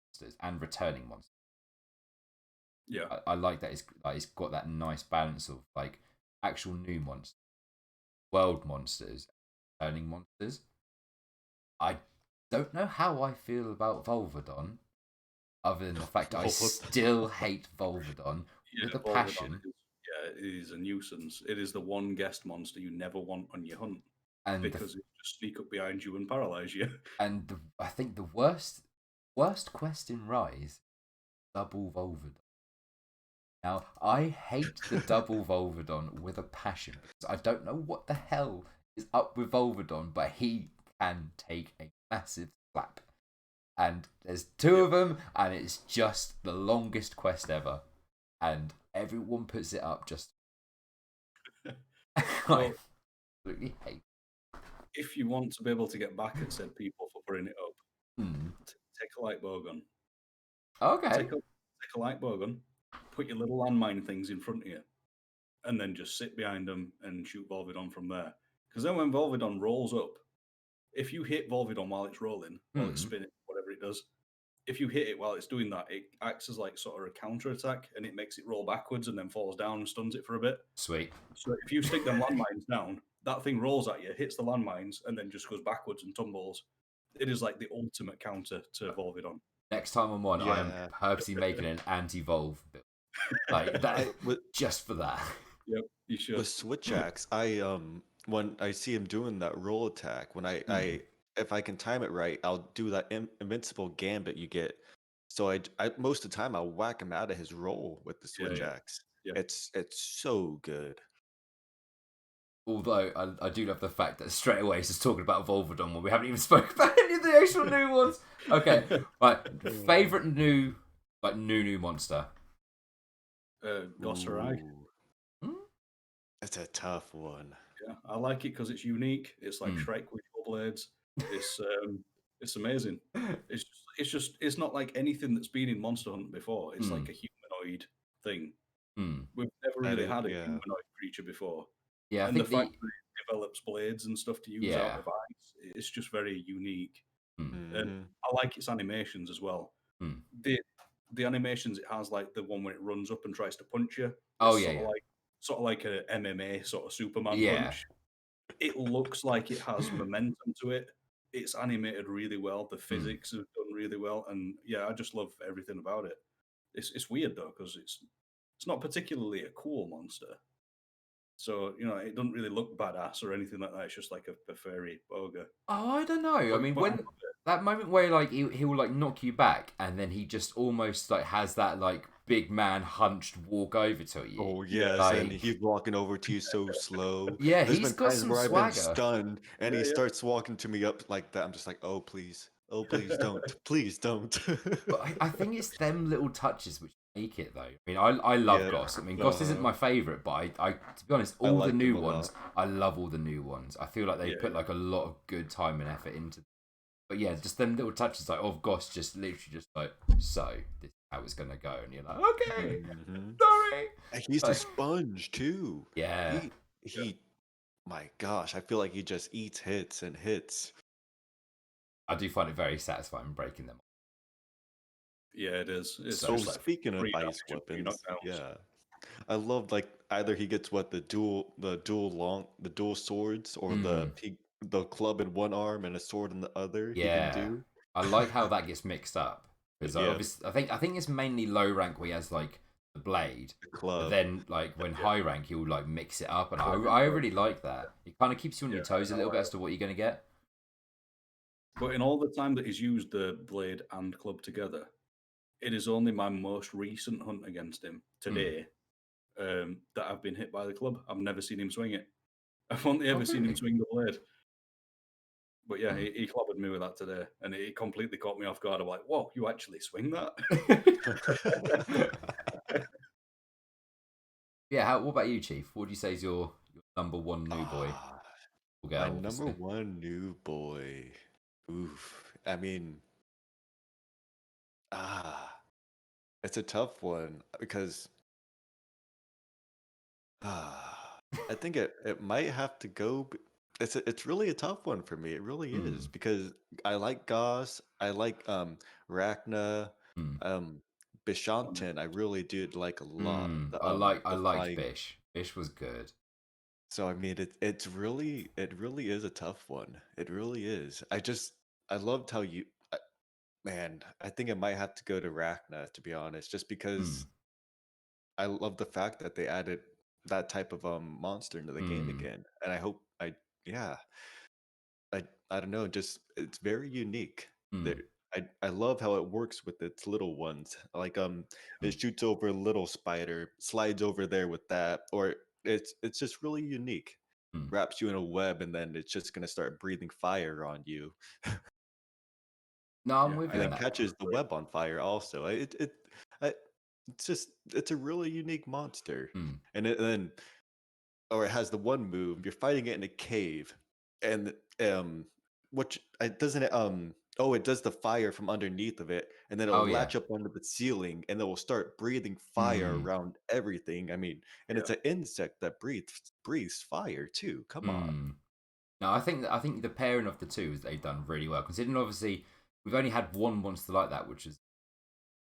monsters and returning monsters. Yeah, I like that. It's got that nice balance of like actual new monsters, world monsters, returning monsters. I don't know how I feel about Volvodon, other than the fact that I still hate Volvodon with a passion. It is a nuisance. It is the one guest monster you never want on your hunt. And because it just sneak up behind you and paralyze you. And I think the worst quest in Rise, double Volvodon. Now, I hate the double Volvodon with a passion. I don't know what the hell is up with Volvodon, but he can take a massive slap. And there's two of them, and it's just the longest quest ever. And everyone puts it up just... I absolutely hate. If you want to be able to get back at said people for putting it up, take a light bowgun. Okay. Take a light bowgun, put your little landmine things in front of you, and then just sit behind them and shoot Volvidon from there. Because then when Volvidon rolls up, if you hit Volvidon while it's rolling, while it's spinning, whatever it does, if you hit it while it's doing that, it acts as like sort of a counter attack, and it makes it roll backwards and then falls down and stuns it for a bit. Sweet. So if you stick them landmines down, that thing rolls at you, hits the landmines, and then just goes backwards and tumbles. It is like the ultimate counter to Volvidon. Next time I'm on, I am purposely making an anti-Volv build. Like that, just for that. Yep, you should. With Switch Axe, when I see him doing that roll attack, when I if I can time it right, I'll do that invincible gambit you get. So I most of the time I'll whack him out of his roll with the Switch Axe. Yeah. It's so good. Although I do love the fact that straight away he's just talking about Volvodon when we haven't even spoken about any of the actual new ones. Okay, right. Favorite new monster. Gossarai. That's a tough one. Yeah, I like it because it's unique. It's like Shrek with dual blades. It's amazing. It's not like anything that's been in Monster Hunt before. It's like a humanoid thing. We've never really had a humanoid creature before. Yeah, and the fact that it develops blades and stuff to use out of ice, it's just very unique. And I like its animations as well. The animations it has, like the one when it runs up and tries to punch you. Sort of like a MMA sort of Superman punch. It looks like it has momentum to it, it's animated really well. The physics are done really well, and yeah, I just love everything about it. It's weird though because it's not particularly a cool monster. So, it doesn't really look badass or anything like that. It's just like a furry ogre. Oh, I don't know. I mean, But I when love it. that moment where like he'll like knock you back, and then he just almost like has that like big man hunched walk over to you. Oh Yeah, yes, and Like, he's walking over to you so slow. yeah, There's he's been got times some where I've been swagger. stunned, and he yeah, yeah. starts walking to me up like that. I'm just like, oh please don't, please don't. But I think it's them little touches which make it though. I mean, I love Yeah, Goss. I mean, Goss isn't uh-huh. my favorite, but I to be honest, I all the liked him new a ones, lot. I love all the new ones. I feel like they Yeah, put like a lot of good time and effort into. But yeah, just them little touches like of Goss, just literally just like, so this is how it's gonna go, and you're like, okay, hmm sorry. And he's a Like, sponge too. yeah, He, my gosh, I feel like he just eats hits and hits. I do find it very satisfying breaking them. yeah, it is. It's So Oh, just like speaking of three ice damage and three weapons, knockdowns. yeah, I love like either he gets what the dual swords, or the club in one arm and a sword in the other. He can yeah, do. I like how that gets mixed up because Yeah, obviously I think it's mainly low rank where he has like the blade, the but club. then like when Yeah, high rank he'll like mix it up, and I club and I bow. really like that. It kind of keeps you on Yeah, your toes a I little bit like as to what you're gonna get. But in all the time that he's used the blade and club together, it is only my most recent hunt against him Hmm. today that I've been hit by the club. I've never seen him swing it. I've only Oh ever seen him really? swing the blade. But yeah, Hmm. he clobbered me with that today, and it completely caught me off guard. I'm like, "Whoa, you actually swing that?" Yeah. What about you, Chief? What would you say is your number one new boy Ah, or my girl, number obviously? one new boy. Oof. I mean, ah, it's a tough one because I think it might have to go. It's really a tough one for me. It really is Hmm. because I like Gauss. I like Rachna, Hmm. um, Oh, no. Bishanten. I really did like a lot. Hmm. I The liked flying. Bish. Bish was good. So I mean, it really is a tough one. It really is. I loved how man. I think it might have to go to Rachna, to be honest, just Hmm. because I love the fact that they added that type of monster into the game Hmm. again, and I hope yeah, I don't know, just it's very unique. Hmm. There, I love how it works with its little ones. Like it shoots over a little spider, slides over there with that, or it's just really unique. Hmm. Wraps you in a web, and then it's just gonna start breathing fire on you, No, I'm Yeah, with and you I on then that. catches the web on fire. Also, I, it's just it's a really unique monster, Hmm. and then or it has the one move, you're fighting it in a cave, and which it doesn't it oh, it does the fire from underneath of it, and then Oh it'll yeah. latch up onto the ceiling, and it will start breathing fire Hmm. around everything. I mean, and yeah, it's an insect that breathes fire too. Come on. Hmm. No, I think the pairing of the two is they've done really well. Considering obviously we've only had one monster like that, which is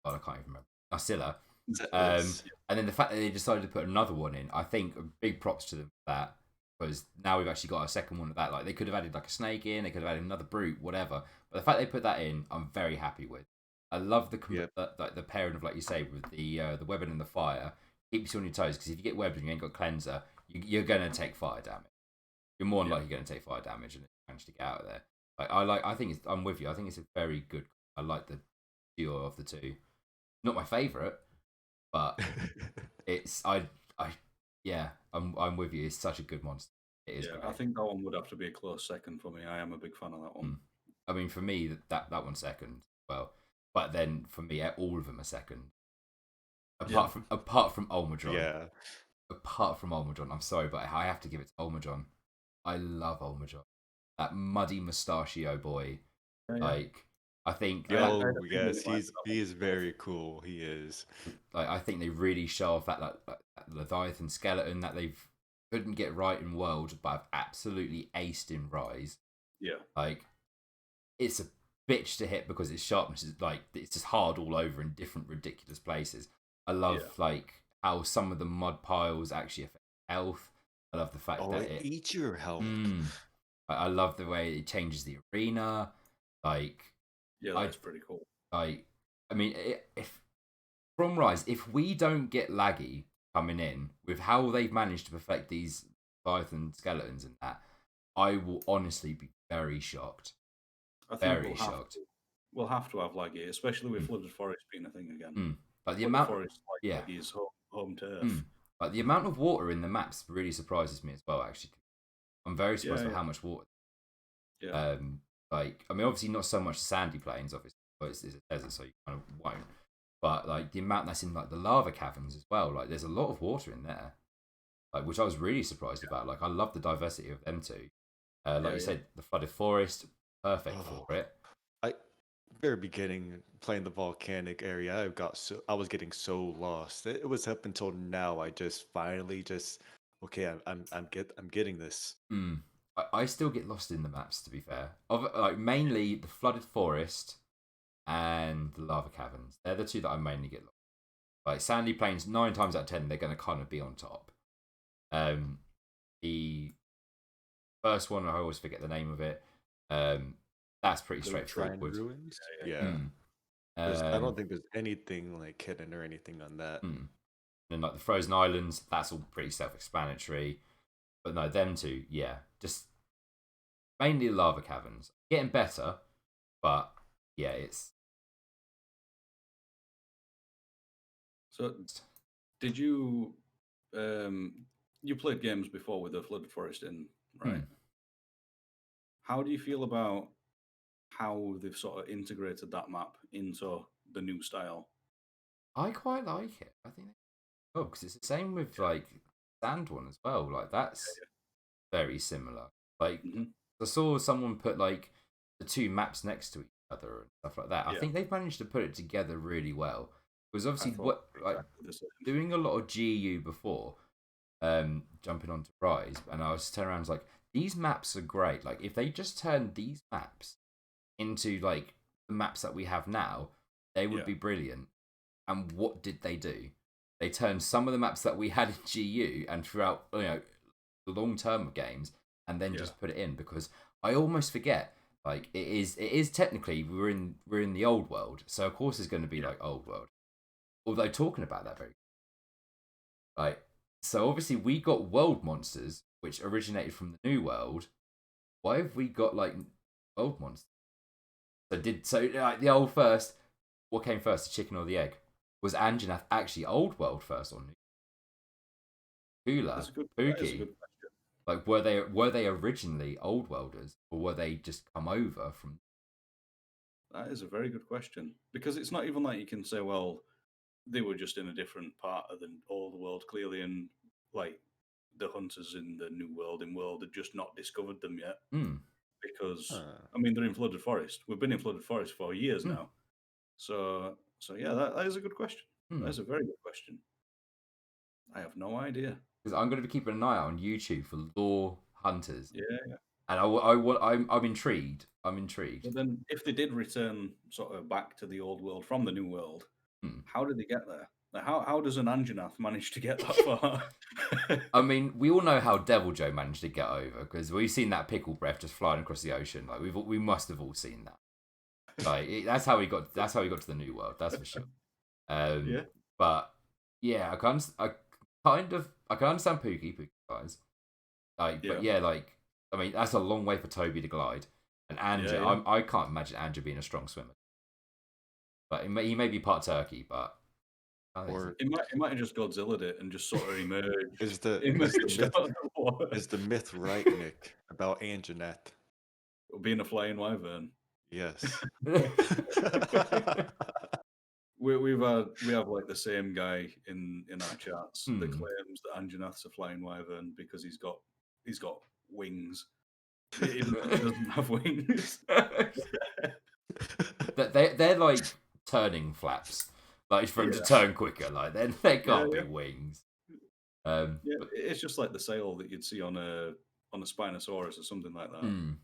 I can't even remember. Asilla. Yes. And then the fact that they decided to put another one in, I think big props to them for that. Because now we've actually got a second one of that. Like they could have added like a snake in, they could have added another brute, whatever. But the fact they put that in, I'm very happy with. I love Yep. the pairing of like you say with the webbing and the fire keeps you on your toes. Because if you get webbed and you ain't got cleanser, you're gonna take fire damage. You're more than yeah, likely going to take fire damage and manage to get out of there. I think I'm with you. I think it's a very good. I like the duo of the two. Not my favorite, but it's I yeah. I'm with you. It's such a good monster. It is yeah. I great. think that one would have to be a close second for me. I am a big fan of that one. Mm. I mean, for me, that one's second. Well, but then for me, all of them are second. Yeah, Apart from Olmadron. Yeah. Apart from Olmadron, I'm sorry, but I have to give it to Olmadron. I love Olmadron. That muddy mustachio boy. yeah, yeah. Like, I think I that, had Yo, a feeling yes, it might be that he one is myself. very cool. He is. like, I think they really show off that Leviathan skeleton that they've couldn't get right in World, but have absolutely aced in Rise. Yeah, Like, it's a bitch to hit because its sharpness is like it's just hard all over in different ridiculous places. I love yeah, like how some of the mud piles actually affect health. I love the fact Oh, that it it eats your health. mm, I love the way it changes the arena. Like, Yeah, that's pretty cool. Like, I mean, if from Rise, if we don't get laggy coming in with how they've managed to perfect these Python skeletons and that, I will honestly be very shocked. I think Very shocked. We'll have to have laggy, especially with Flooded Forest being a thing again. But the Flooded amount, Forest, laggy is home turf. But the amount of water in the maps really surprises me as well. Actually, I'm very surprised by how much water. Yeah. Like, I mean, obviously not so much sandy plains, obviously, but it's a desert, so you kind of won't. But like the amount that's in like the lava caverns as well, like there's a lot of water in there, like which I was really surprised about. Like I love the diversity of them two. Like you said, the flooded forest, perfect for it. Very beginning playing the volcanic area, I was getting so lost. It was up until now. I just finally okay. I'm getting this. I still get lost in the maps, to be fair. Like mainly the flooded forest and the lava caverns. They're the two that I mainly get lost. Like sandy plains, 9 times out of 10, they're going to kind of be on top. The first one, I always forget the name of it. That's pretty straightforward. Ruins? Yeah. I don't think there's anything like hidden or anything on that. And like the frozen islands, that's all pretty self-explanatory. But no, them two, yeah, just mainly lava caverns. Getting better, but yeah, it's. So, did you you played games before with the Flooded Forest in, right? How do you feel about how they've sort of integrated that map into the new style? I quite like it. I think because it's the same with like Sand one as well. Like that's very similar. Like I saw someone put like the 2 maps next to each other and stuff like that. I think they've managed to put it together really well. Because obviously, doing a lot of GU before, jumping onto Rise, and I was turning around, I was like, these maps are great. Like if they just turned these maps into like the maps that we have now, they would be brilliant. And what did they do? They turned some of the maps that we had in GU and throughout the long term of games, and then just put it in, because I almost forget. Like it is technically we're in the old world, so of course it's going to be like old world. Although talking about that so obviously we got world monsters which originated from the new world. Why have we got like world monsters? Like the old first? What came first, the chicken or the egg? Was Anjanath actually old world first or new? Hula, Pookie. Like were they originally old worlders, or were they just come over from? That is a very good question, because it's not even like you can say, well, they were just in a different part of the old world, clearly, and like the hunters in the new world had just not discovered them yet. Because I mean, they're in Flooded Forest. We've been in Flooded Forest for years now. So yeah, that is a good question. That's a very good question. I have no idea. Because I'm going to be keeping an eye out on YouTube for lore hunters. Yeah. And I'm intrigued. I'm intrigued. But then, if they did return sort of back to the old world from the new world, how did they get there? Like, how does an Anjanath manage to get that far? I mean, we all know how Devil Joe managed to get over, because we've seen that pickle breath just flying across the ocean. Like we must have all seen that. Like that's how he got to the new world. That's for sure. But yeah, I can understand Pookie guys. But yeah, like I mean, that's a long way for Toby to glide, and Anja, I can't imagine Anja being a strong swimmer. But he may be part turkey, but it might have just Godzilla'd it and just sort of emerged. Is the myth right, Nick, about Anjanath being a flying wyvern? Yes. we have like the same guy in our chats that claims that Anjanath's a flying wyvern because he's got wings. Even though he doesn't have wings. They're like turning flaps, like for him to turn quicker. Like they can't be wings. It's just like the sail that you'd see on a Spinosaurus or something like that.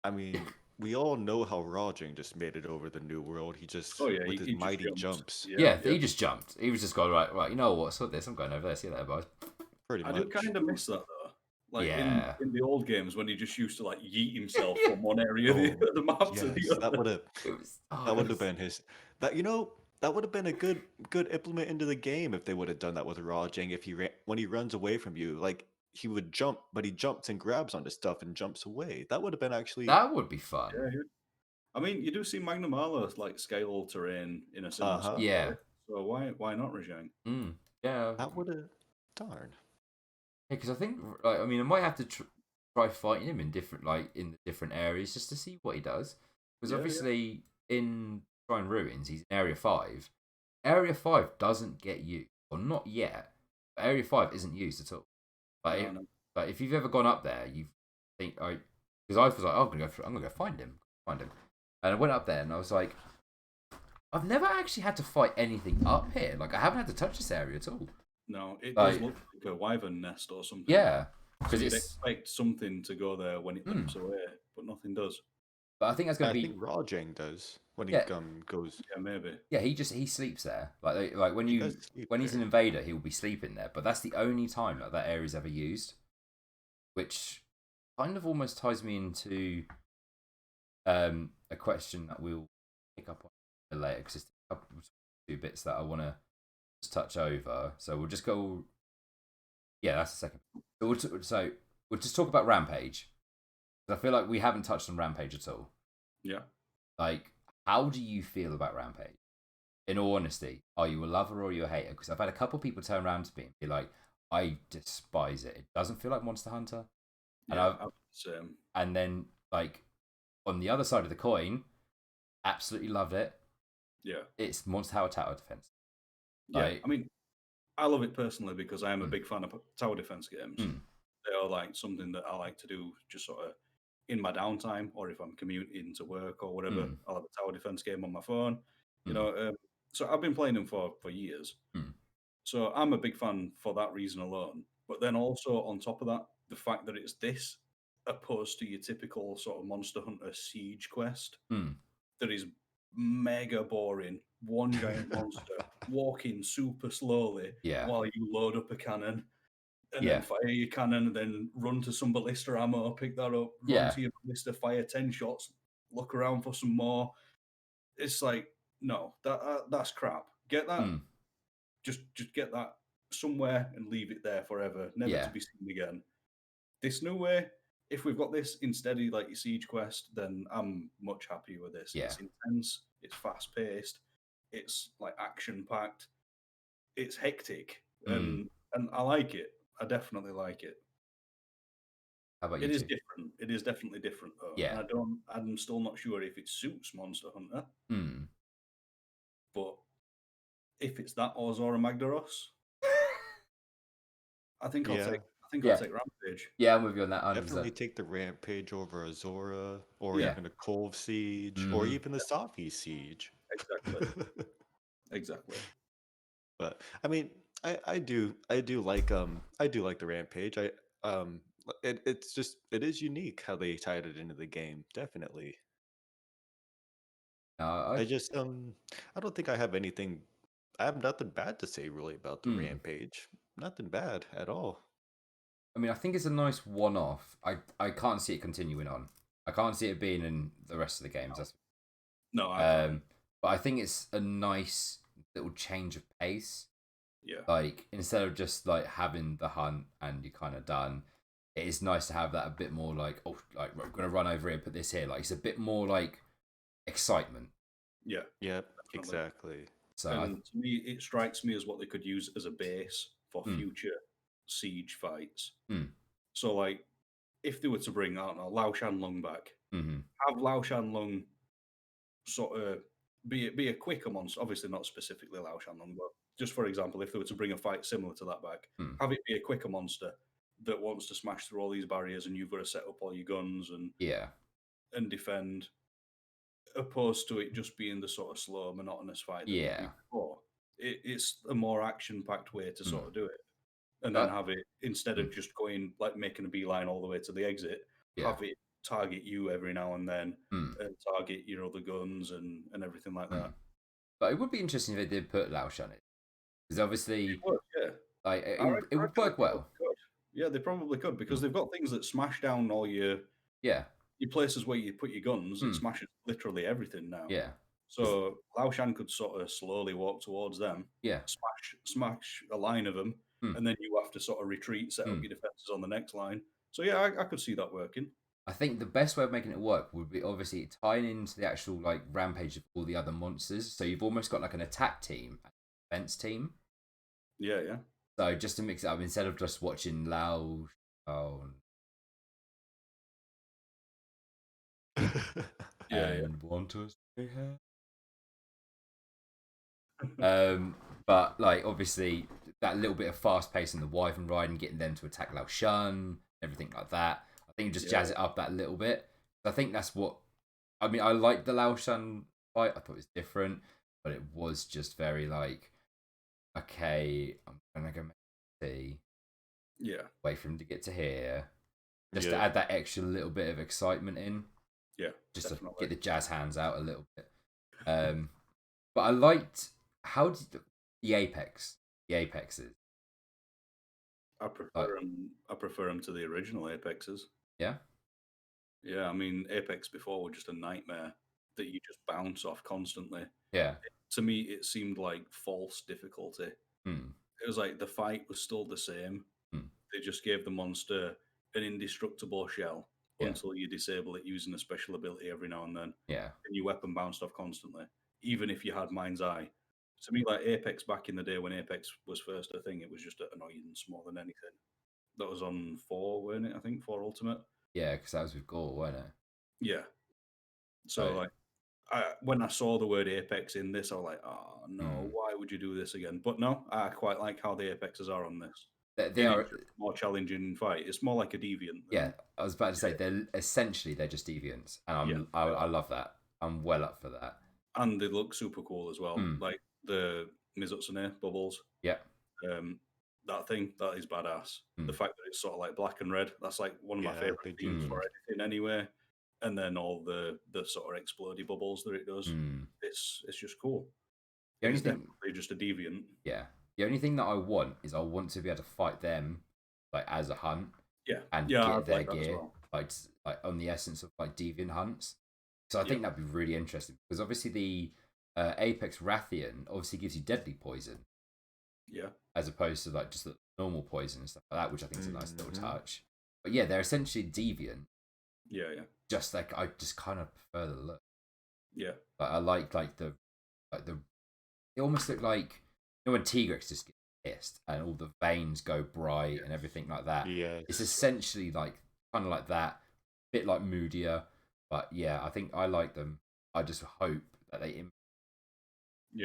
I mean, we all know how Rajang just made it over the new world. He just with his mighty jumps. He just jumped. He was just going right. You know what? So this, I'm going over there. See you later, boys. Pretty much. I do kind of miss that though. Like Yeah. in the old games when he just used to like yeet himself from one area of the map to the Yes, other. that would have been his. That would have been a good implement into the game if they would have done that with Rajang. If when he runs away from you, like he would jump, but he jumps and grabs onto stuff and jumps away. That would have been actually. That would be fun. Yeah. I mean, you do see Magnum Arlo like scale terrain in a similar sort of Yeah. way. So why not Rajang? Yeah. That would have. Darn. Yeah, because I think, like, I mean, I might have to try fighting him in the different areas just to see what he does. Because obviously in Shrine Ruins, he's in Area 5. Area 5 doesn't get used, or not yet. But Area 5 isn't used at all. Like, like if you've ever gone up there, you think, because I was like, oh, I'm gonna go find him, and I went up there and I was like, I've never actually had to fight anything up here. Like, I haven't had to touch this area at all. No, it does look like a wyvern nest or something. Yeah, because you'd expect something to go there when it limps away, but nothing does. But I think that's going to be. I think Rajang does when he goes. Yeah, maybe. Yeah, he sleeps there. Like when he's an invader, he will be sleeping there. But that's the only time that area is ever used, which kind of almost ties me into a question that we'll pick up on later because it's a couple two bits that I want to just touch over. So we'll just go. Yeah, that's the second. So we'll just talk about Rampage. I feel like we haven't touched on Rampage at all. Yeah. Like, how do you feel about Rampage? In all honesty, are you a lover or are you a hater? Because I've had a couple people turn around to me and be like, I despise it. It doesn't feel like Monster Hunter. And then, like, on the other side of the coin, absolutely loved it. Yeah. It's Monster Tower Defense. Yeah. I mean, I love it personally because I am a big fan of tower defense games. They are like something that I like to do just sort of in my downtime, or if I'm commuting to work or whatever, I'll have a tower defense game on my phone. You know, so I've been playing them for years. So I'm a big fan for that reason alone. But then also on top of that, the fact that it's this opposed to your typical sort of Monster Hunter siege quest that is mega boring. One giant monster walking super slowly while you load up a cannon and then fire your cannon and then run to some ballista ammo, pick that up, run to your ballista, fire 10 shots, look around for some more. It's like, no, that's crap. Get that, just get that somewhere and leave it there forever, never to be seen again. This new way, if we've got this instead of like your siege quest, then I'm much happier with this. It's intense, it's fast paced, it's like action packed, it's hectic, and I like it. I definitely like it. How about you? It is different. It is definitely different though. Yeah. And I'm still not sure if it suits Monster Hunter. But if it's that or Zora Magdaros, I think I'll take Rampage. Yeah, I'm with you on that. 100%. Definitely take the Rampage over a Zora, or even a Cove Siege, or even the Safi Siege. Exactly. But I mean, I do like the Rampage. It is unique how they tied it into the game. Definitely. I don't think I have anything. I have nothing bad to say really about the Rampage. Nothing bad at all. I mean, I think it's a nice one-off. I can't see it continuing on. I can't see it being in the rest of the games. But I think it's a nice little change of pace. Yeah. Like, instead of just like having the hunt and you're kind of done, it is nice to have that a bit more like, oh, like we're gonna run over here and put this here. Like, it's a bit more like excitement. Yeah. Yeah. Exactly. So to me, it strikes me as what they could use as a base for future siege fights. So, like, if they were to bring, I don't know, Lao Shanlong back, have Lao Shanlong sort of be a quicker monster. Obviously, not specifically Lao Shanlong, but just for example, if they were to bring a fight similar to that back, have it be a quicker monster that wants to smash through all these barriers, and you've got to set up all your guns and defend, opposed to it just being the sort of slow, monotonous fight. It's a more action-packed way to sort of do it, and then have it, instead of just going like making a beeline all the way to the exit, have it target you every now and then and target your other guns and everything like that. But it would be interesting if they did put Lao Shan in, because obviously it would, like it would work well. Yeah, they probably could because they've got things that smash down all your places where you put your guns. It smashes literally everything now. Yeah. So Lao Shan could sort of slowly walk towards them, smash a line of them, and then you have to sort of retreat, set up your defenses on the next line. So yeah, I could see that working. I think the best way of making it work would be obviously tying into the actual like rampage of all the other monsters. So you've almost got like an attack team and a defense team. Yeah, yeah. So just to mix it up, instead of just watching Lao and want to stay here. But like obviously that little bit of fast pace in the Wyvern ride and getting them to attack Lao Shan, everything like that. I think just jazz it up that little bit. I think that's what I mean. I liked the Lao Shan fight. I thought it was different, but it was just very like, okay, I'm gonna go make tea. Yeah. Wait for him to get to here. Just to add that extra little bit of excitement in. Yeah. Just to get the jazz hands out a little bit. But I liked how did the Apexes. I prefer them to the original Apexes. Yeah. Yeah, I mean Apex before were just a nightmare that you just bounce off constantly. Yeah. To me, it seemed like false difficulty. It was like the fight was still the same. They just gave the monster an indestructible shell until you disable it using a special ability every now and then. Yeah. And your weapon bounced off constantly, even if you had Mind's Eye. To me, like Apex back in the day when Apex was first a thing, it was just an annoyance more than anything. That was on 4, weren't it? I think 4 Ultimate. Yeah, because that was with Gore, wasn't it? Yeah. So like, when I saw the word Apex in this, I was like, oh no, why would you do this again? But no, I quite like how the Apexes are on this. They are more challenging fight. It's more like a deviant. Yeah, I was about to say they're just deviants, and I love that. I'm well up for that. And they look super cool as well, like the Mizutsune bubbles. Yeah. That thing that is badass. The fact that it's sort of like black and red, that's like one of my favorite themes for anything anyway. And then all the sort of explodey bubbles that it does. It's just cool. It's definitely just a deviant. Yeah. The only thing that I want is I want to be able to fight them like as a hunt. Yeah. And get their gear like on the essence of like deviant hunts. So I think that'd be really interesting because obviously the Apex Rathian obviously gives you deadly poison. Yeah. As opposed to like just the normal poison and stuff like that, which I think is a nice little touch. But yeah, they're essentially deviant. Yeah, yeah. Just like I just kind of prefer the look. Yeah. Like, I like the they almost look like when Tigrex just gets pissed and all the veins go bright and everything like that. Yeah. It's essentially like kind of like that, a bit like moodier. But yeah, I think I like them. I just hope that they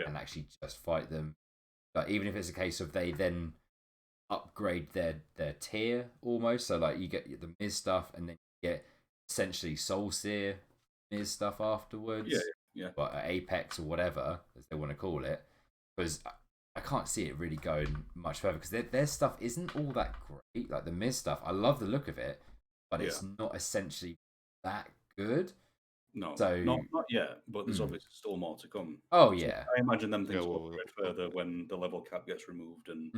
and actually just fight them. Like even if it's a case of they then upgrade their tier almost. So like you get the Miz stuff and then you get essentially Soul Seer Miz stuff afterwards. Yeah. But Apex or whatever as they want to call it, because I can't see it really going much further because their stuff isn't all that great. Like the Miz stuff, I love the look of it, but it's not essentially that good. No, so not yet. But there's obviously still more to come. Oh yeah, I imagine them things will upgrade further when the level cap gets removed and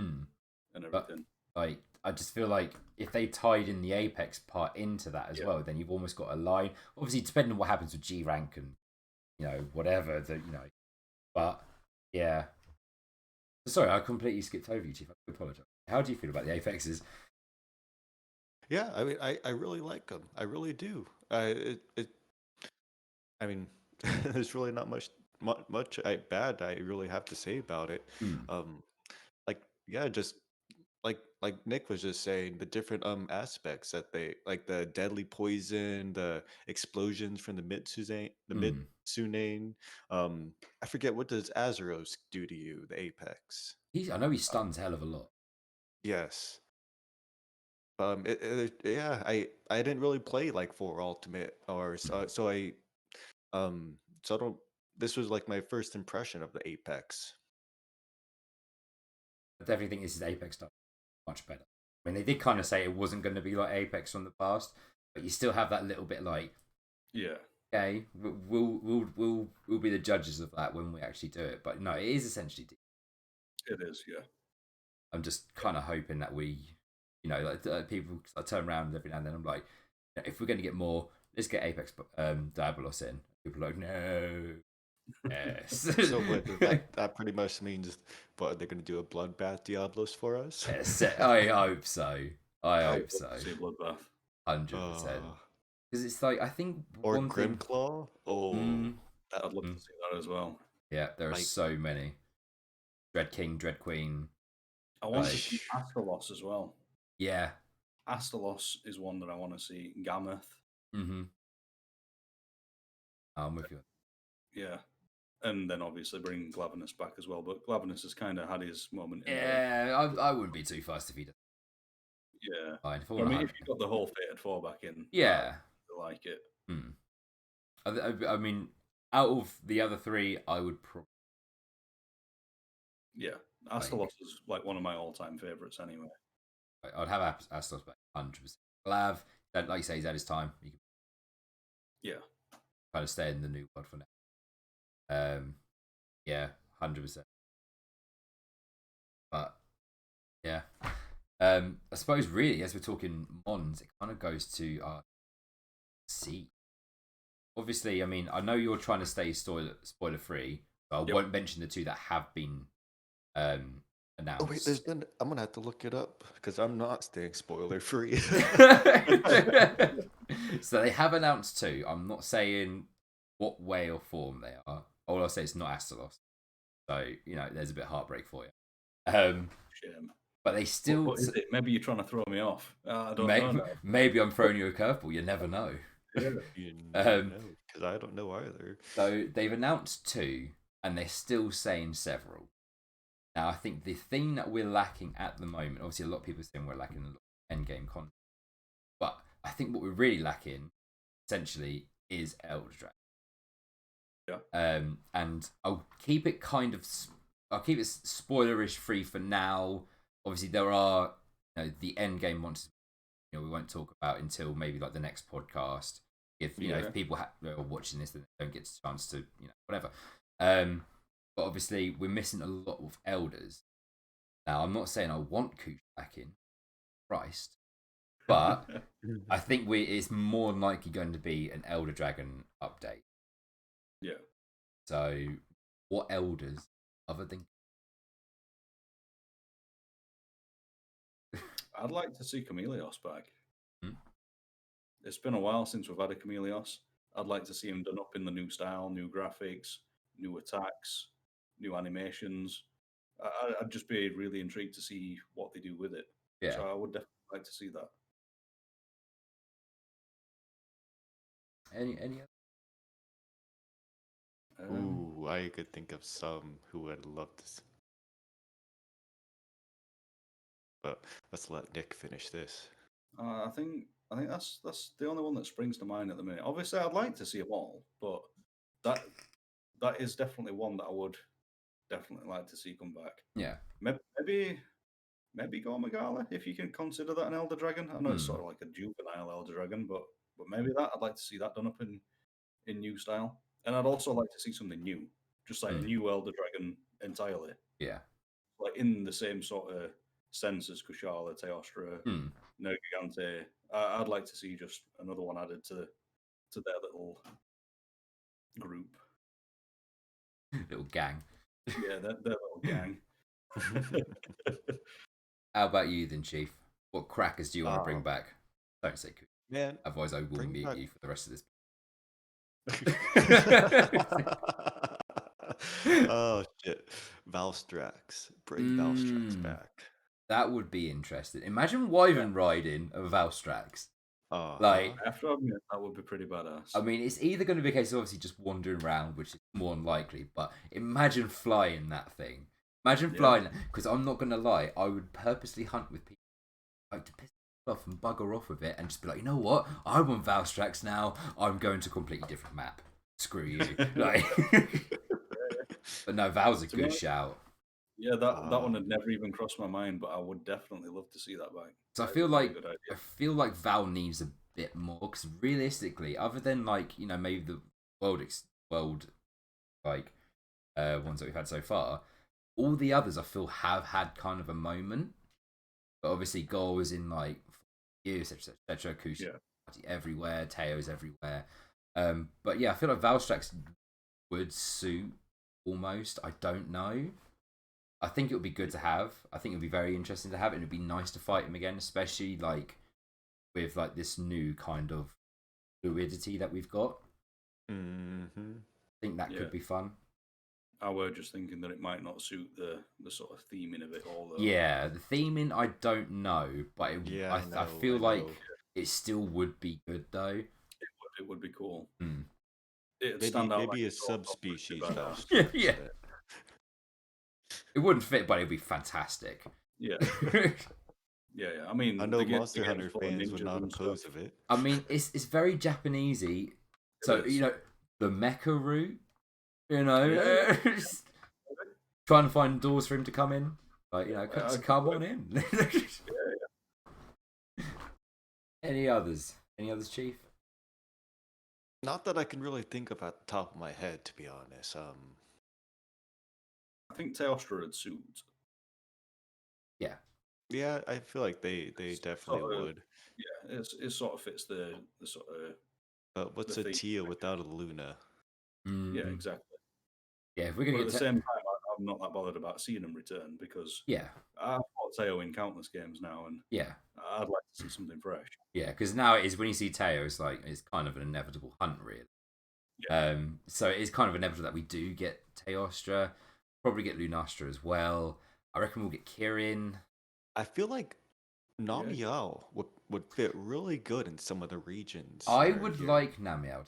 everything. But, like I just feel like if they tied in the Apex part into that as well, then you've almost got a line. Obviously, depending on what happens with G rank and whatever that but yeah. Sorry, I completely skipped over you, Chief. I apologize. How do you feel about the Apexes? Yeah, I mean, I really like them. I really do. I mean, there's really not much bad I really have to say about it. Just like Nick was just saying, the different Mm. aspects that they like, the deadly poison, the explosions from the Mitsunane. I forget, what does Azeros do to you, the Apex? I know he stuns a hell of a lot. Yes. I didn't really play like 4 Ultimate or so I don't. This was like my first impression of the Apex. I definitely think this is Apex stuff much better. I mean, they did kind of say it wasn't going to be like Apex from the past, but you still have that little bit like, okay, we'll be the judges of that when we actually do it. But no, it is essentially. It is, yeah. I'm just kind of hoping that we You know, like people, I turn around every now and then. I'm like, if we're going to get more, let's get Apex Diabolos in. People are like, no. Yes. So what that pretty much means, what, they're gonna do a bloodbath Diablos for us? Yes, I hope so. I I hope would so. love to see a bloodbath. 100%. Because it's like, I think Or one thing. Grimclaw? Oh, I'd love to see that as well. Yeah, there are Like- so many. Dread King, Dread Queen. I want to Like- see Astalos as well. Yeah. Astalos is one that I want to see. Gammoth. Mm-hmm. I'm with you. Yeah. And then obviously bring Glavenus back as well. But Glavenus has kind of had his moment. Yeah, I wouldn't be too fussed if he does. Yeah. Fine. If I mean, if you got the whole Fated 4 back in, yeah. I like it. I mean, out of the other three, I would probably. Yeah. Astalos is like one of my all-time favorites anyway. I'd have Astalos back 100%. Glav, like you say, he's had his time. He can kind of stay in the new world for now. Yeah, 100%. But yeah, I suppose really, as we're talking Mons, it kind of goes to C. Obviously, I mean, I know you're trying to stay spoiler free, but I won't mention the two that have been announced. Oh wait, I'm gonna have to look it up because I'm not staying spoiler free. So they have announced two. I'm not saying what way or form they are. All I'll say is not Astalos. So, you know, there's a bit of heartbreak for you. Shame. But they still. What is it? Maybe you're trying to throw me off. I don't know. Now. Maybe I'm throwing you a curveball. You never know. You never know, because I don't know either. So they've announced two, and they're still saying several. Now, I think the thing that we're lacking at the moment, obviously, a lot of people are saying we're lacking a lot of endgame content, but I think what we're really lacking, essentially, is Elder Dragon. Yeah. And I'll keep it spoilerish free for now. Obviously, there are the endgame monsters. We won't talk about until maybe like the next podcast. If if people are watching this, then they don't get a chance to whatever. But obviously, we're missing a lot of elders. Now, I'm not saying I want Kush back in, Christ, but I think it's more than likely going to be an Elder Dragon update. Yeah. So, what elders other than? I'd like to see Chameleos back. It's been a while since we've had a Chameleos. I'd like to see him done up in the new style, new graphics, new attacks, new animations. I'd just be really intrigued to see what they do with it. Yeah. So I would definitely like to see that. Any Ooh, I could think of some who I'd love to see. But let's let Nick finish this. I think that's the only one that springs to mind at the minute. Obviously, I'd like to see them all, but that is definitely one that I would definitely like to see come back. Yeah. Maybe Go Megala, if you can consider that an Elder Dragon. I know it's sort of like a juvenile Elder Dragon, but maybe that I'd like to see that done up in new style. And I'd also like to see something new, just like a new Elder Dragon entirely. Yeah. Like in the same sort of sense as Kushala, Teostra, Nergigante. I'd like to see just another one added to their little group. Little gang. Yeah, their little gang. How about you then, Chief? What crackers do you want to bring back? Don't say Kush. Man, Otherwise, I will mute you for the rest of this. Oh shit, Valstrax, bring Valstrax back. That would be interesting. Imagine Wyvern riding a Valstrax. Like, I have to admit, that would be pretty badass. I mean, it's either going to be a case of obviously just wandering around, which is more unlikely, but imagine flying that thing. Imagine flying, because I'm not going to lie, I would purposely hunt with people like to piss off and bugger off with it and just be like, you know what? I want Valstrax now. I'm going to a completely different map. Screw you. Like, but no, Val's a good shout. Yeah, that one had never even crossed my mind, but I would definitely love to see that back. So I feel like Val needs a bit more, because realistically, other than like maybe the world like ones that we've had so far, all the others I feel have had kind of a moment. But obviously, Gore was in like you, etc. Kushi everywhere, Teo's everywhere. But yeah, I feel like Valstrax would suit almost. I don't know. I think it would be good to have. I think it would be very interesting to have, and it'd be nice to fight him again, especially like with like this new kind of fluidity that we've got. Mm-hmm. I think that could be fun. I were just thinking that it might not suit the sort of theming of it all. Though. Yeah, the theming I don't know, but I feel like it still would be good though. It would be cool. It'd stand out maybe like a subspecies. Yeah. It wouldn't fit, but it'd be fantastic. Yeah. Yeah. I mean, I know Monster Hunter fans would not oppose of it. I mean, it's very Japanesey. So you know the mecha route. You know, trying to find doors for him to come in. Like, you know, come on in. Any others? Any others, Chief? Not that I can really think of at the top of my head, to be honest. I think Teostra would suit. Yeah. Yeah, I feel like they definitely would. Yeah, it sort of fits the sort of. What's a Tia without a Luna? Yeah, exactly. Yeah, if we're gonna get at the same time, I'm not that bothered about seeing him return because I've fought Teo in countless games now, and I'd like to see something fresh. Yeah, because now it is when you see Teo, it's like it's kind of an inevitable hunt, really. Yeah. So it is kind of inevitable that we do get Teostra, probably get Lunastra as well. I reckon we'll get Kirin. I feel like Namiao would fit really good in some of the regions. I would like Namiao.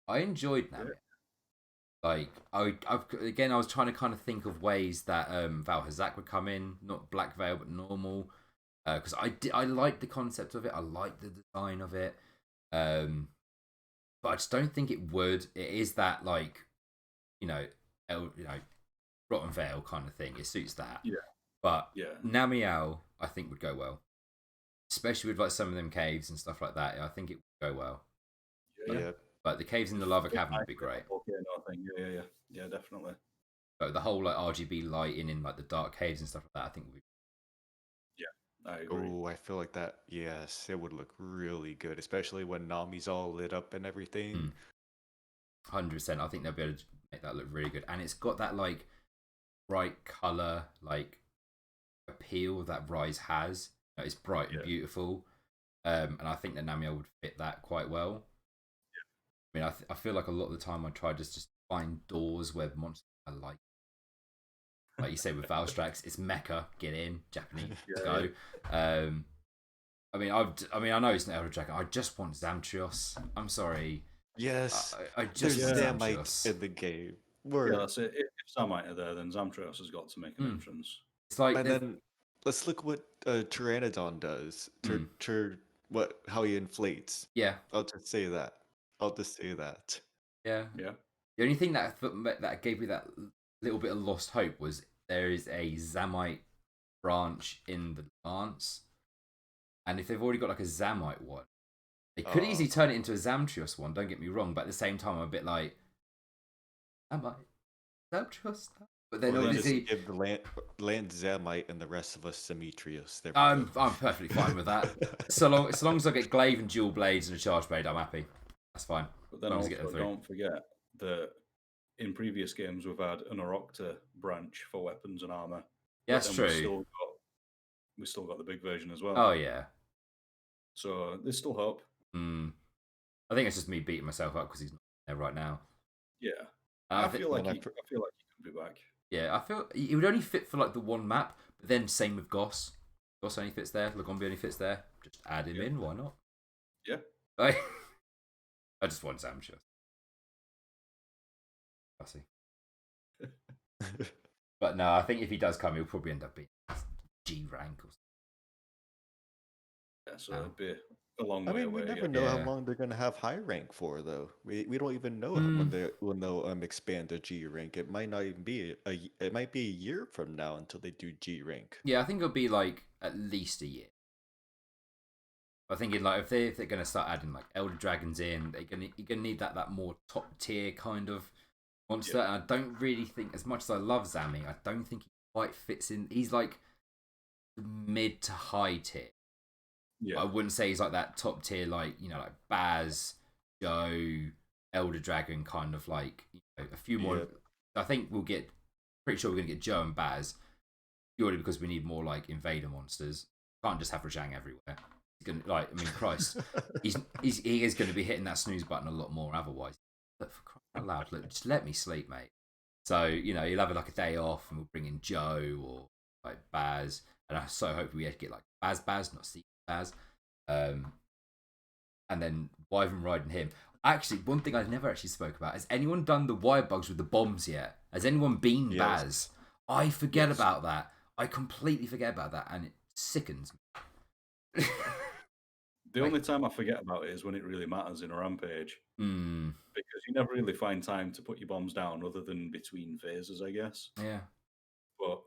I enjoyed Namiao. Like I was trying to kind of think of ways that Val Hazak would come in, not Black Veil but normal, because I like the concept of it, I like the design of it, but I just don't think it would. It is that like, Rotten Veil kind of thing. It suits that. Yeah. But Namiao I think would go well, especially with like some of them caves and stuff like that. I think it would go well. Yeah. But the caves in the lava cavern would be great. Yeah, definitely. But the whole like RGB lighting in like the dark caves and stuff like that, I think would. Yeah, I agree. Oh, I feel like that. Yes, it would look really good, especially when Nami's all lit up and everything. 100%. I think they'll be able to make that look really good, and it's got that like bright color like appeal that Rise has. It's bright and beautiful, and I think that Namiel would fit that quite well. I mean, I feel like a lot of the time I try to just find doors where monsters I like you say with Valstrax, it's mecha, get in, Japanese, go. I mean, I know it's not Elder Dragon. I just want Zamtrios. I'm sorry. Yes, I just want Zamtrios in the game. Yeah, that's it. If Zamite are there, then Zamtrios has got to make an entrance. It's like, and then let's look what Pteranodon does. How he inflates. Yeah, I'll just say that. Yeah. The only thing that gave me that little bit of lost hope was there is a Zamite branch in the Lance, and if they've already got like a Zamite one, they could easily turn it into a Zamtrios one. Don't get me wrong, but at the same time, I'm a bit like, Zamtrios. But then obviously give the land Zamite and the rest of us Demetrius. I'm perfectly fine with that. so long as I get glaive and dual blades and a charge blade, I'm happy. That's fine. But then also don't forget that in previous games we've had an Orocta branch for weapons and armor. Yeah, that's true. We still got the big version as well. Oh yeah. So there's still hope. I think it's just me beating myself up because he's not there right now. Yeah. I feel like he could be back. Yeah, I feel he would only fit for like the one map, but then same with Goss. Goss only fits there. Lagombi only fits there. Just add him in. Why not? Yeah. I just want Zamtrios. Fussy. But no, I think if he does come, he'll probably end up being G rank or something. Yeah, so it'd be a long way away. We never know how long they're gonna have high rank for, though. We don't even know when they'll expand the G rank. It might not even be it might be a year from now until they do G rank. Yeah, I think it'll be like at least a year. I think if they're gonna start adding like Elder Dragons in, you're gonna need that more top tier kind of monster. And I don't really think, as much as I love Zami, I don't think he quite fits in. He's like mid to high tier. Yeah. I wouldn't say he's like that top tier, like, you know, like Baz, Joe, Elder Dragon, kind of like, you know, a few more. I think pretty sure we're going to get Joe and Baz, purely because we need more like invader monsters. Can't just have Rajang everywhere. He's gonna, like, I mean, Christ, he is going to be hitting that snooze button a lot more otherwise. But for crying out loud, look, just let me sleep, mate. So, you know, you'll have like a day off and we'll bring in Joe or like Baz. And I so hope we get like Baz, not Secret Baz. And then Wyvern riding him. Actually, one thing I never actually spoke about, has anyone done the wire bugs with the bombs yet? Has anyone been Baz? I forget about that. I completely forget about that, and it sickens me. The only time I forget about it is when it really matters in a rampage. Because you never really find time to put your bombs down other than between phases, I guess. Yeah. But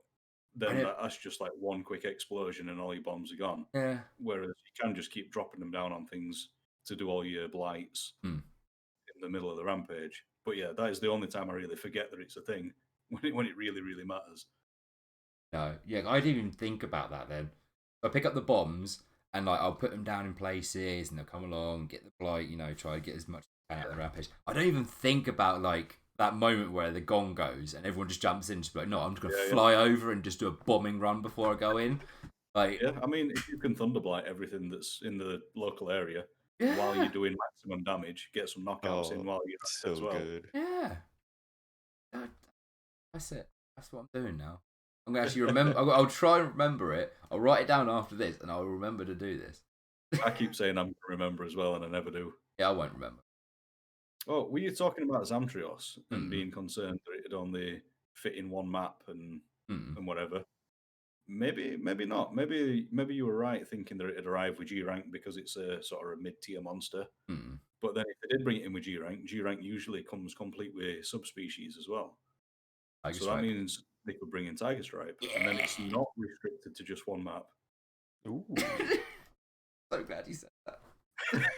then that's just like one quick explosion and all your bombs are gone. Yeah. Whereas you can just keep dropping them down on things to do all your blights in the middle of the rampage. But yeah, that is the only time I really forget that it's a thing, when it really, really matters. No, yeah, I didn't even think about that then. I pick up the bombs and like I'll put them down in places and they'll come along, get the blight, you know, try to get as much out of the rampage. I don't even think about like that moment where the gong goes and everyone just jumps in, just like, no, I'm just gonna fly over and just do a bombing run before I go in. Like, yeah, I mean, if you can thunderblight everything that's in the local area while you're doing maximum damage, get some knockouts in while you're so as well. good. Yeah, that's it. That's what I'm doing now. I'm gonna actually remember. I'll try and remember it. I'll write it down after this, and I'll remember to do this. I keep saying I'm gonna remember as well, and I never do. Yeah, I won't remember. Oh, were you talking about Zamtrios and being concerned that it'd only fit in one map and whatever? Maybe not. Maybe you were right thinking that it'd arrive with G rank because it's a sort of a mid-tier monster. But then if they did bring it in with G rank usually comes complete with subspecies as well. Tiger so Stripe. That means they could bring in Tiger Stripe, and then it's not restricted to just one map. Ooh. So glad you said that.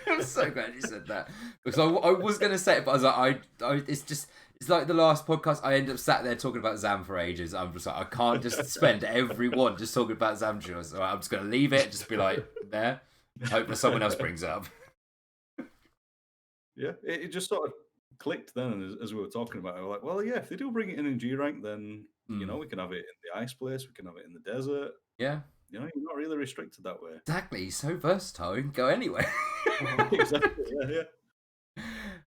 I'm so glad you said that, because I was going to say it, but I was like, it's like the last podcast. I end up sat there talking about Zam for ages. I'm just like, I can't just spend every one just talking about Zamtrios. So I'm just going to leave it, just be like, there. Hope that someone else brings it up. Yeah, it just sort of clicked then as we were talking about it. We're like, well, yeah, if they do bring it in G rank, then you know, we can have it in the ice place, we can have it in the desert. Yeah. You know, you're not really restricted that way. Exactly. He's so versatile. He can go anywhere. Exactly. Yeah.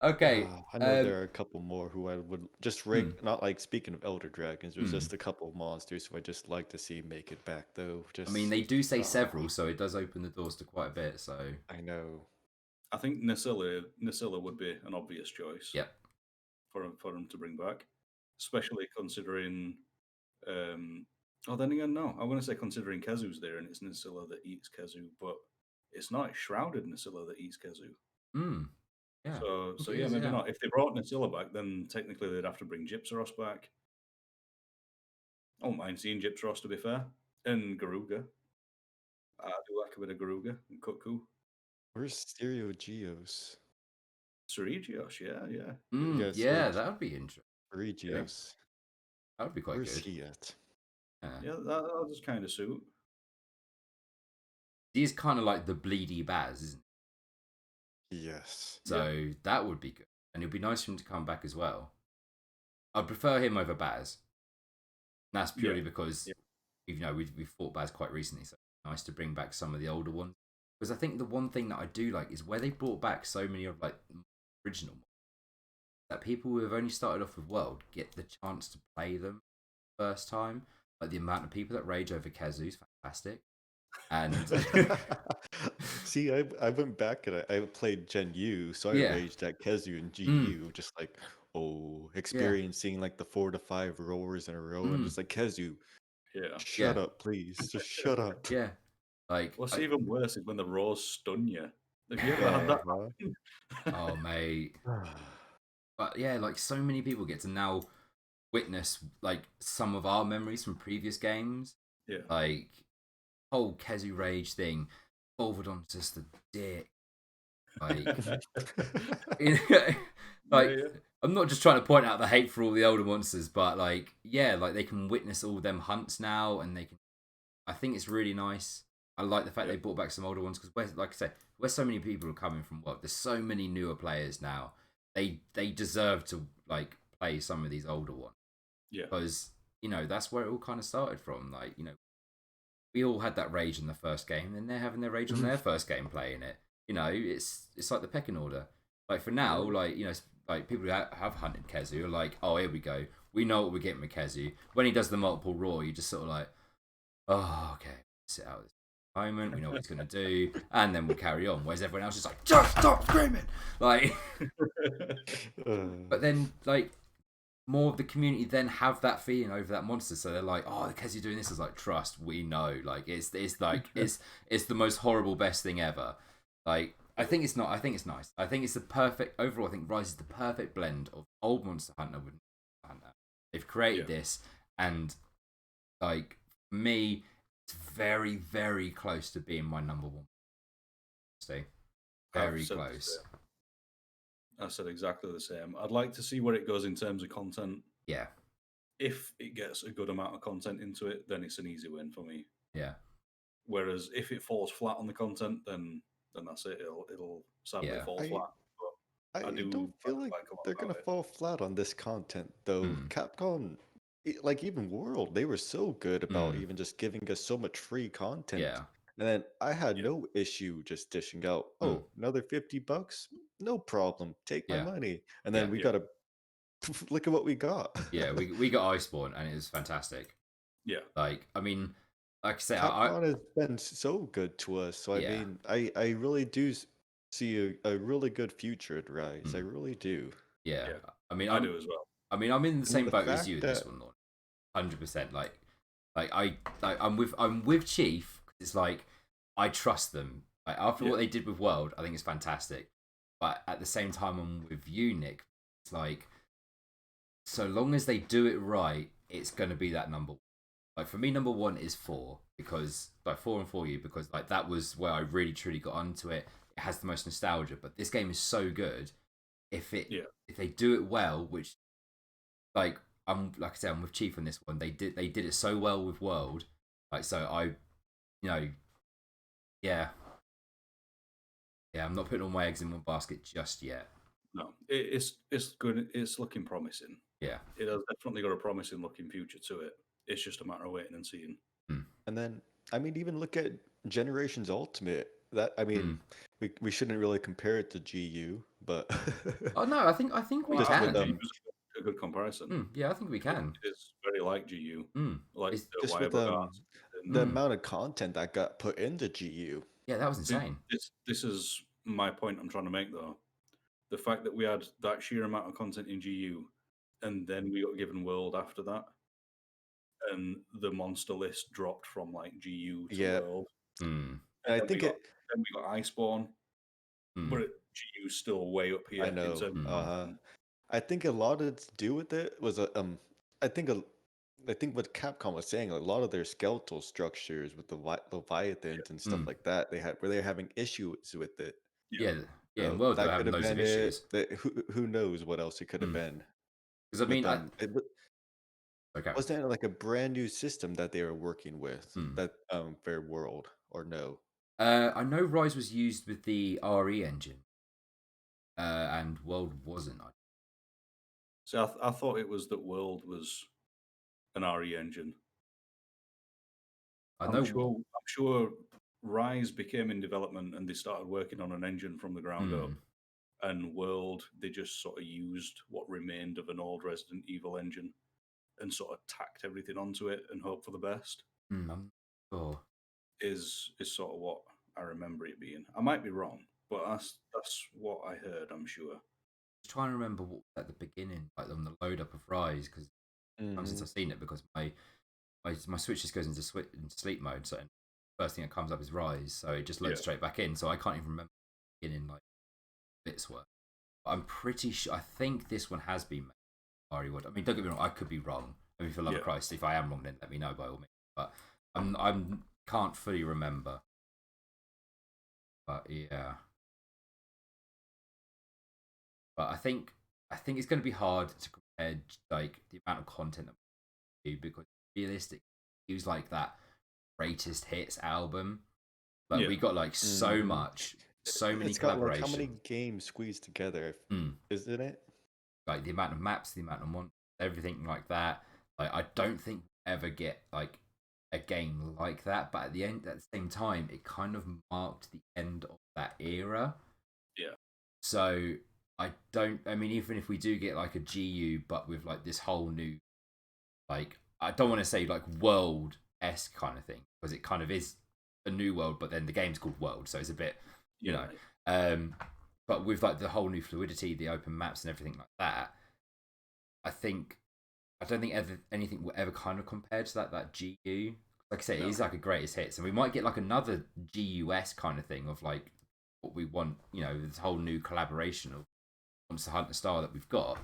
Okay. I know there are a couple more who I would just rank. Not like speaking of Elder Dragons, there's just a couple of monsters who I just like to see make it back though. Just, I mean, they do say several, so it does open the doors to quite a bit. So I know. I think Nasilla would be an obvious choice. Yep. For them to bring back, especially considering. Then again, no. I want to say considering Kezu's there and it's Nasilla that eats Kezu, but it's not. It's shrouded Nasilla that eats Kezu. Yeah. So yeah, maybe not. If they brought Nasilla back, then technically they'd have to bring Gypsaros back. I don't mind seeing Gypsaros, to be fair, and Garuga. I do like a bit of Garuga and Cuckoo. Where's Stereo Geos? Ceregios, yeah. Yeah, that would be interesting. Ceregios. That would be quite Where's good. he at? Yeah, that'll just kind of suit. He's kind of like the bleedy Baz, isn't he? Yes. So that would be good. And it'd be nice for him to come back as well. I'd prefer him over Baz. And that's purely because we've fought Baz quite recently, so it's nice to bring back some of the older ones. Because I think the one thing that I do like is where they brought back so many of like original ones, that people who have only started off with World get the chance to play them first time. Like the amount of people that rage over Kezu is fantastic. And see, I went back and I played Gen U, so I raged at Kezu and GU, just like experiencing like the 4 to 5 roars in a row, and just like Kezu, shut up, please, just shut up. Yeah, like what's even worse is when the roars stun you. Have you ever had that happen? Oh mate. But yeah, like so many people get to now witness like some of our memories from previous games. Yeah. Like whole Kezu rage thing. Bolvodon's just a dick. Like, I'm not just trying to point out the hate for all the older monsters, but like, yeah, like they can witness all them hunts now, and they can. I think it's really nice. I like the fact they brought back some older ones because, like I say, where so many people are coming from work, there's so many newer players now. They deserve to like play some of these older ones. Yeah. Because that's where it all kind of started from. Like we all had that rage in the first game, and they're having their rage on their first game playing it. It's like the pecking order. Like for now, like like people who have hunted Kezu are like, oh, here we go. We know what we're getting with Kezu. When he does the multiple roar, you just sort of like, oh, okay, sit out this moment. We know what he's gonna do, and then we'll carry on. Whereas everyone else is like, just stop screaming, like. But then, like, more of the community then have that feeling over that monster, so they're like, oh, Kezu doing this is like, trust, we know, like it's like it's the most horrible best thing ever. Like, I think it's not. I think it's nice. I think it's the perfect overall. I think Rise is the perfect blend of old Monster Hunter with Monster Hunter. They've created this, and like for me, it's very, very close to being my number one. See, very close. I said exactly the same. I'd like to see where it goes in terms of content. Yeah. If it gets a good amount of content into it, then it's an easy win for me. Yeah. Whereas if it falls flat on the content, then that's it. It'll sadly fall flat. But I don't feel like they're gonna fall flat on this content though. Capcom, like even World, they were so good about even just giving us so much free content. Yeah. And then I had no issue just dishing out, oh, another $50, no problem, take my money. And then we got to look at what we got. Yeah, we got Iceborne, and it was fantastic. Yeah, like I mean, like I say, Capcom has been so good to us. So I mean, I really do see a really good future at Rise. I really do. Yeah. I mean, I do as well. I mean, I'm in the same boat as you with this one, Lord. 100%. Like I'm with Chief. It's like I trust them. Like after what they did with World, I think it's fantastic. But at the same time, I'm with you, Nick. It's like so long as they do it right, it's gonna be that number one. Like for me, number one is 4 because like 4 and 4 you because like that was where I really truly got onto it. It has the most nostalgia, but this game is so good. If they do it well, which like I'm like I said, I'm with Chief on this one. They did it so well with World. Like so I'm not putting all my eggs in one basket just yet. No, it's good. It's looking promising. Yeah, it has definitely got a promising looking future to it. It's just a matter of waiting and seeing. And then I mean, even look at Generations Ultimate. That I mean, we shouldn't really compare it to GU, but oh no, I think we can. A good comparison. Yeah, I think we can. It's very like GU. Like just with the amount of content that got put into GU. Yeah, that was insane. This is my point I'm trying to make though. The fact that we had that sheer amount of content in GU, and then we got given World after that, and the monster list dropped from like GU to World. And I think then we got Iceborne, but GU's still way up here. I know. I think a lot of it to do with it was I think what Capcom was saying, a lot of their skeletal structures with the Leviathans and stuff like that, where they're having issues with it. Yeah, in World they're having loads of issues. Who knows what else it could have been? Because I mean, wasn't it like a brand new system that they were working with that for World or no? I know Rise was used with the RE engine, and World wasn't. So I thought it was that World was an RE engine. I'm sure Rise became in development and they started working on an engine from the ground up. And World, they just sort of used what remained of an old Resident Evil engine and sort of tacked everything onto it and hope for the best. Is sort of what I remember it being. I might be wrong, but that's what I heard, I'm sure. I was trying to remember what at the beginning, like on the load up of Rise, because since I've seen it, because my Switch just goes into sleep mode, so the first thing that comes up is Rise, so it just loads straight back in. So I can't even remember the beginning like bits were. But I'm pretty sure. I think this one has been made. I mean, don't get me wrong. I could be wrong. I mean, for love of Christ, if I am wrong, then let me know by all means. But I'm can't fully remember. But yeah. But I think it's going to be hard to compare like the amount of content that we do because realistic, it was like that greatest hits album. Like Yeah. we got like so much, so many It's got like how collaborations. many games squeezed together, isn't it? Like the amount of maps, the amount of everything like that. Like I don't think we'll ever get like a game like that. But at the same time, it kind of marked the end of that era. Yeah. So I mean, even if we do get like a GU, but with like this whole new, like I don't want to say like world-esque kind of thing, because it kind of is a new world, but then the game's called World, so it's a bit, you know. But with like the whole new fluidity, the open maps and everything like that, I don't think anything will ever kind of compare to that GU. Like I say, it is like a greatest hits, and we might get like another GUS kind of thing of like what we want, you know, this whole new collaboration of Monster Hunter style that we've got.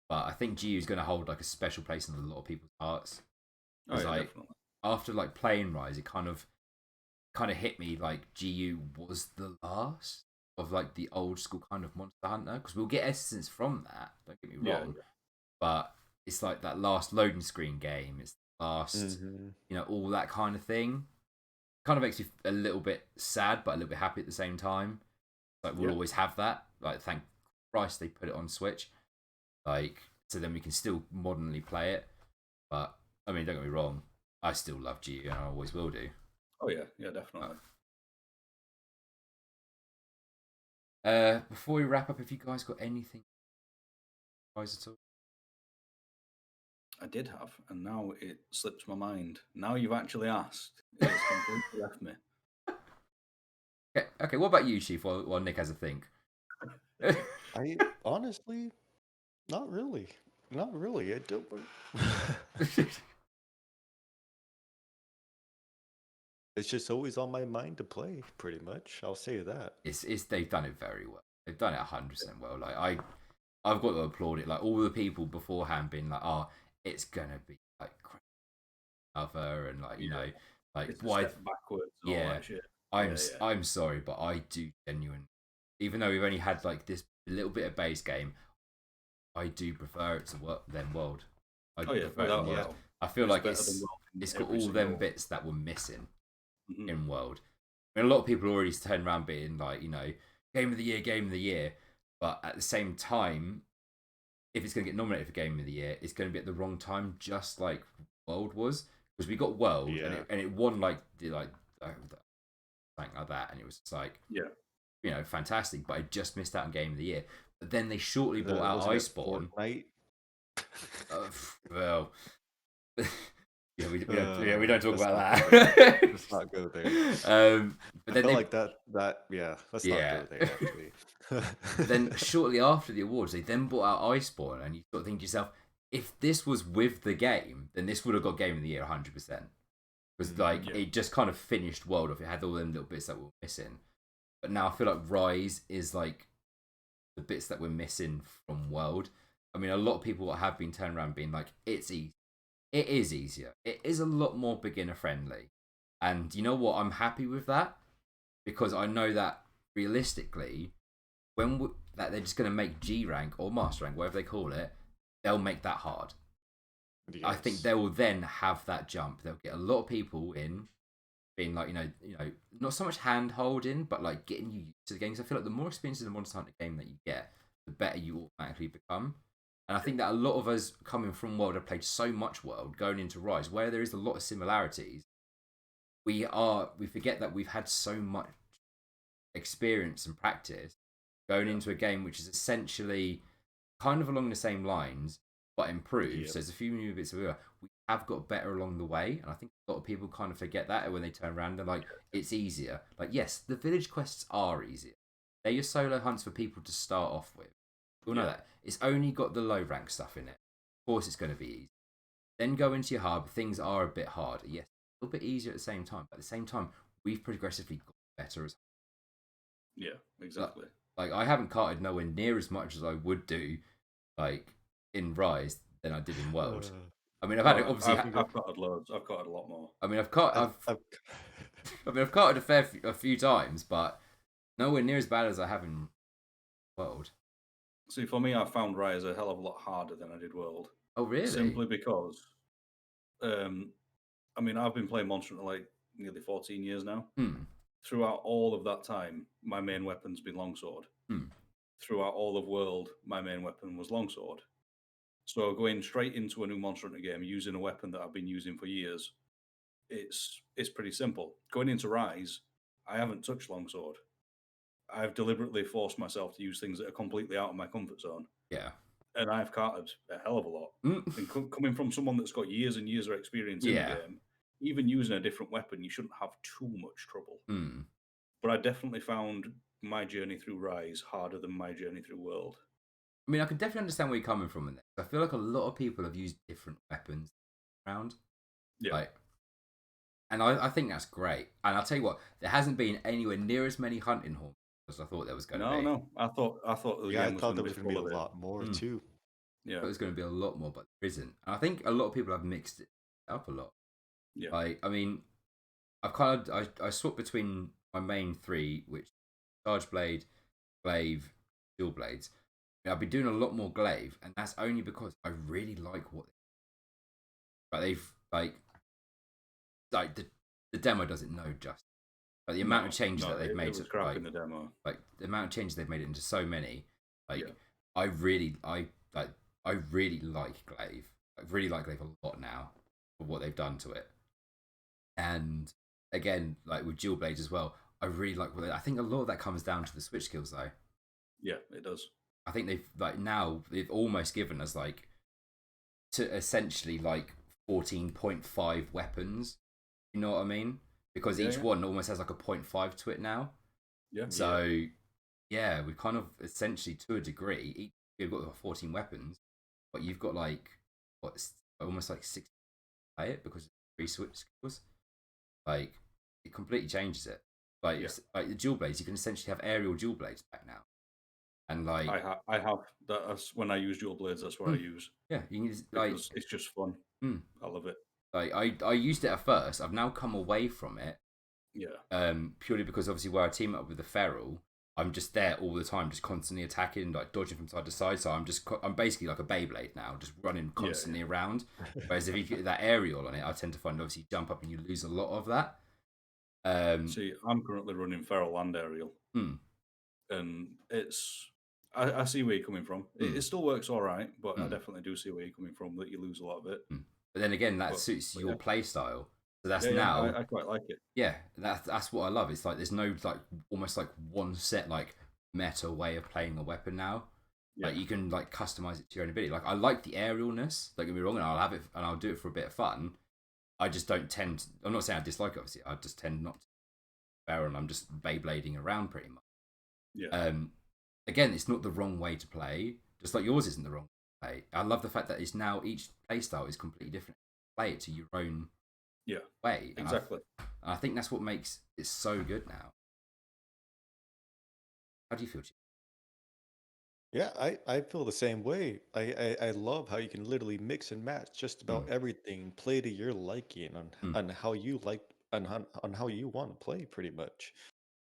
But I think GU is going to hold like a special place in a lot of people's hearts. Because Definitely. After like playing Rise, it kind of hit me like GU was the last of like the old school kind of Monster Hunter, because we'll get essence from that. Don't get me wrong, but it's like that last loading screen game. It's the last, you know, all that kind of thing. Kind of makes you a little bit sad, but a little bit happy at the same time. Like we'll always have that. Like thank Christ they put it on Switch. Like so then we can still modernly play it. But I mean, don't get me wrong, I still love GU and I always will do. Oh yeah, definitely. Before we wrap up, have you guys got anything at all? I did have, and now it slips my mind. Now you've actually asked, it's completely left me. Okay. What about you, Chief? While Nick has a think. I honestly, not really. I don't. It's just always on my mind to play. Pretty much, I'll say that. It's they've done it very well. They've done it 100% well. Like I've got to applaud it. Like all the people beforehand being like, oh, it's gonna be like other and like you know like it's why backwards. And all that shit. I'm sorry, but I do genuinely, even though we've only had like this little bit of base game, I do prefer it to World. I I feel like it's got all them bits that were missing in World. I mean, a lot of people already turn around being like, you know, game of the year, but at the same time, if it's going to get nominated for game of the year, it's going to be at the wrong time, just like World was, because we got World and it won like something like that, and it was just like you know, fantastic, but I just missed out on game of the year. But then they shortly brought out Iceborne. Well, we don't talk about that. Let's not go there. But then like that. Let's not go there. Actually. Then shortly after the awards, they then brought out Iceborne, and you sort of think to yourself, if this was with the game, then this would have got game of the year 100%. Because like it just kind of finished World off. It had all them little bits that were missing. But now I feel like Rise is like the bits that we're missing from World. I mean, a lot of people have been turning around being like, it's easy. It is easier. It is a lot more beginner friendly. And you know what? I'm happy with that, because I know that realistically, that they're just going to make G rank or Master rank, whatever they call it, they'll make that hard. Yes. I think they will then have that jump. They'll get a lot of people in, being like, you know, not so much hand holding, but like getting you used to the games. I feel like the more experience in the Monster Hunter game that you get, the better you automatically become. And I think that a lot of us coming from World have played so much World, going into Rise, where there is a lot of similarities. We forget that we've had so much experience and practice going into a game which is essentially kind of along the same lines, but improved. So there's a few new bits of it. We have got better along the way, and I think a lot of people kind of forget that when they turn around. They're like, it's easier. Like, yes, the village quests are easier. They're your solo hunts for people to start off with. We'll know that. It's only got the low rank stuff in it. Of course it's going to be easy. Then go into your hub. Things are a bit harder. Yes, a little bit easier at the same time. But at the same time, we've progressively got better as yeah, exactly. Like I haven't carted nowhere near as much as I would do, like in Rise, than I did in World. I mean, I've had obviously. I've carted loads. I've carted a lot more. I mean, I've carted a few times, but nowhere near as bad as I have in World. See, for me, I found Rise a hell of a lot harder than I did World. Oh, really? Simply because, I mean, I've been playing Monster Hunter like nearly 14 years now. Hmm. Throughout all of that time, my main weapon's been longsword. Hmm. Throughout all of World, my main weapon was longsword. So going straight into a new Monster Hunter game using a weapon that I've been using for years, it's pretty simple. Going into Rise, I haven't touched longsword. I've deliberately forced myself to use things that are completely out of my comfort zone. Yeah. And I've carted a hell of a lot. And coming from someone that's got years and years of experience in the game, even using a different weapon, you shouldn't have too much trouble. But I definitely found my journey through Rise harder than my journey through World. I mean, I can definitely understand where you're coming from in this. I feel like a lot of people have used different weapons around. Yeah. Like, and I think that's great. And I'll tell you what, there hasn't been anywhere near as many hunting horns as I thought there was going to be. No. I thought the game was going to be a lot more too. Yeah. I thought it was going to be a lot more, but there isn't. And I think a lot of people have mixed it up a lot. Yeah. Like, I mean, I swapped between my main three, which Charge Blade, Glaive, Dual Blades. I've been doing a lot more Glaive, and that's only because I really like what they've like the demo doesn't know justice. Like the amount of changes that they've made, it was crap in the demo. Like the amount of changes they've made it into so many. Like I really like Glaive. I really like Glaive a lot now for what they've done to it. And again, like with Dual Blades as well, I really like I think a lot of that comes down to the switch skills though. Yeah, it does. I think they've almost given us like to essentially like 14.5 weapons. You know what I mean? Because each one almost has like a 0.5 to it now. Yeah. So we kind of essentially to a degree, you've got 14 weapons, but you've got like almost like 6 to play it because of 3 switch skills. Like it completely changes it. Like like the dual blades, you can essentially have aerial dual blades back now. And like I have that's when I use dual blades. That's what I use. Yeah, you can use, because it's just fun. I love it. Like I used it at first. I've now come away from it. Yeah. Purely because obviously where I team up with the feral, I'm just there all the time, just constantly attacking, like dodging from side to side. So I'm basically like a Beyblade now, just running constantly around. Whereas if you get that aerial on it, I tend to find obviously you jump up and you lose a lot of that. See, I'm currently running feral and aerial, and it's. I see where you're coming from. It still works all right, but I definitely do see where you're coming from, that you lose a lot of it. But then again, that suits your play style. So that's now. I quite like it. Yeah, that's what I love. It's like there's no like almost like one set like meta way of playing a weapon now. Yeah. Like you can like customize it to your own ability. Like I like the aerialness. Don't get me wrong, and I'll have it and I'll do it for a bit of fun. I just don't tend. I'm not saying I dislike it. Obviously, I just tend not to. And I'm just Beyblading around pretty much. Yeah. Again, it's not the wrong way to play, just like yours isn't the wrong way to play. I love the fact that it's now each play style is completely different. Play it to your own way. Exactly. And I think that's what makes it so good now. How do you feel, Chief? Yeah, I feel the same way. I love how you can literally mix and match just about everything, play to your liking on how you like on how you want to play pretty much.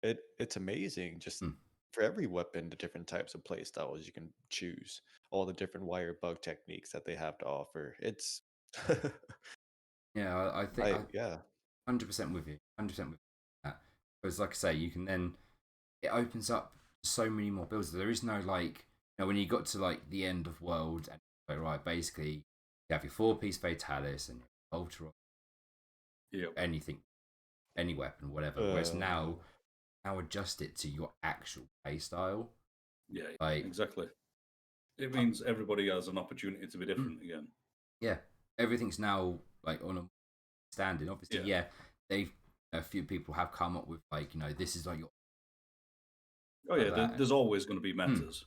It's amazing just for every weapon, the different types of play styles you can choose, all the different wire bug techniques that they have to offer. It's I think 100% with you. 100% with that. Because like I say, you can then it opens up so many more builds. There is no like when you got to like the end of world and right, basically you have your 4-piece Fatalis and your Ultra anything, any weapon, whatever. Whereas now adjust it to your actual play style. Yeah, like exactly. It means everybody has an opportunity to be different again. Yeah, everything's now like on a standing. Obviously, they've a few people have come up with like this is like your. Oh yeah, there's always going to be metas,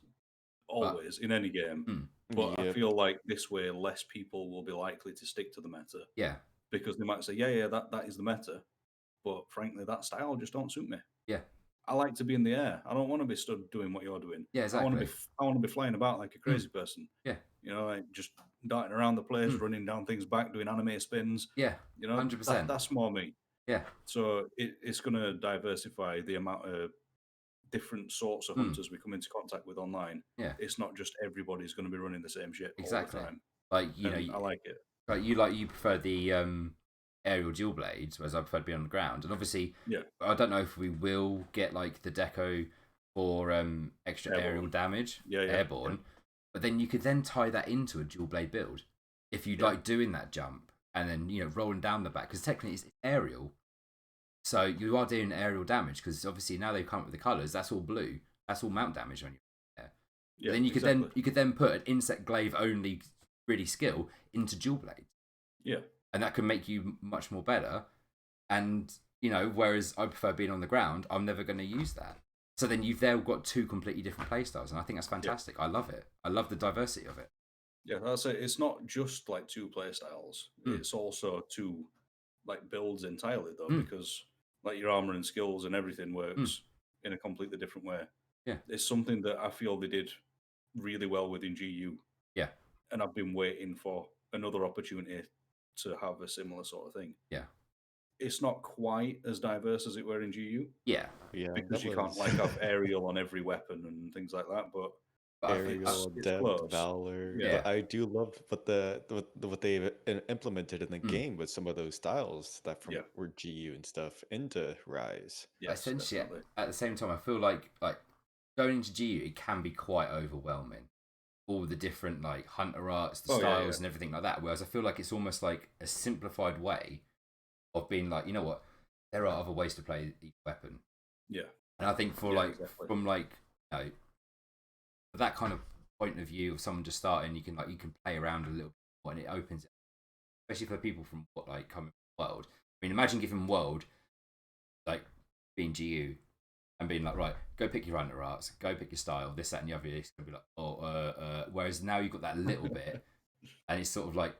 always in any game. But I feel like this way, less people will be likely to stick to the meta. Yeah, because they might say, that is the meta, but frankly, that style just don't suit me. Yeah, I like to be in the air. I don't want to be stood doing what you're doing. Yeah, exactly. I want to be flying about like a crazy person. Yeah, like just darting around the place, running down things back, doing anime spins. Yeah, 100%. That's more me. Yeah. So it's going to diversify the amount of different sorts of hunters we come into contact with online. Yeah, it's not just everybody's going to be running the same shit exactly. all the time. Like I like it. Like you prefer the aerial dual blades, whereas I prefer to be on the ground. And obviously, Yeah. I don't know if we will get like the deco for extra aerial Airborne. damage, Yeah, airborne. But then you could then tie that into a dual blade build if you like doing that jump and then rolling down the back, because technically it's aerial. So you are doing aerial damage, because obviously now they've come up with the colours. That's all blue. That's all mount damage on you. Yeah. Then you could then put an insect glaive only really skill into dual blades. Yeah. And that can make you much more better. And whereas I prefer being on the ground, I'm never going to use that. So then you've there got two completely different playstyles, and I think that's fantastic. I love it. I love the diversity of it. Yeah, that's it. It's not just like two playstyles. It's also two like builds entirely though, because like your armor and skills and everything works in a completely different way. Yeah. It's something that I feel they did really well within GU. Yeah. And I've been waiting for another opportunity to have a similar sort of thing. Yeah. It's not quite as diverse as it were in GU. Yeah. Because you can't like have aerial on every weapon and things like that, but aerial, it's depth, close. valor. Yeah. But I do love what they've implemented in the game with some of those styles that were GU and stuff into Rise. Yes, essentially, definitely. at the same time, I feel like going into GU, it can be quite overwhelming. All the different like hunter arts, the styles, and everything like that. Whereas I feel like it's almost like a simplified way of being like, you know what, there are other ways to play each weapon. Yeah. And I think from that kind of point of view of someone just starting, you can play around a little bit more, and it opens it, especially for people from coming from World. I mean, imagine giving World like being GU and being like, right, go pick your hunter arts, go pick your style, this, that, and the other. It's gonna be like, whereas now you've got that little bit, and it's sort of like,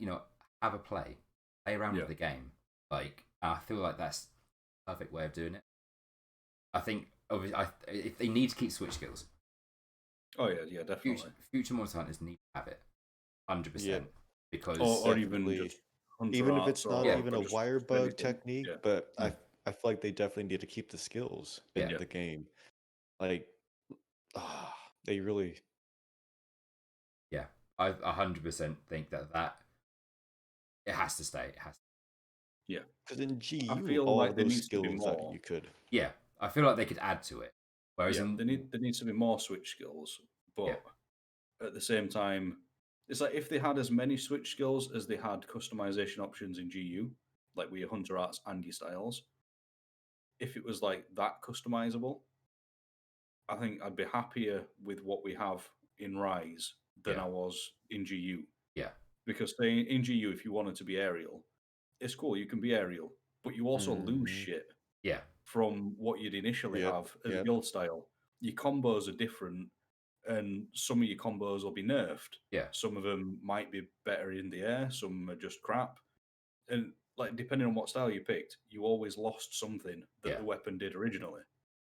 have a play around with the game. Like, I feel like that's the perfect way of doing it. I think if they need to keep switch skills. Oh yeah, definitely. Future Monster Hunters need to have it, 100%. Because or even just even if it's not even a wire bug technique, but I feel like they definitely need to keep the skills in the game. Like, they really. Yeah, I 100% think that it has to stay. It has to. Yeah, because in GU, I feel all like there those needs to be skills more. that you could. Yeah, I feel like they could add to it. Whereas there needs to be more switch skills, but at the same time, it's like if they had as many switch skills as they had customization options in GU, like with your hunter arts and your styles, if it was like that customizable, I think I'd be happier with what we have in Rise than I was in GU. Yeah. Because in GU, if you wanted to be aerial, it's cool, you can be aerial, but you also lose shit from what you'd initially have as the old style. Your combos are different, and some of your combos will be nerfed. Yeah. Some of them might be better in the air, some are just crap. And like depending on what style you picked, you always lost something that the weapon did originally.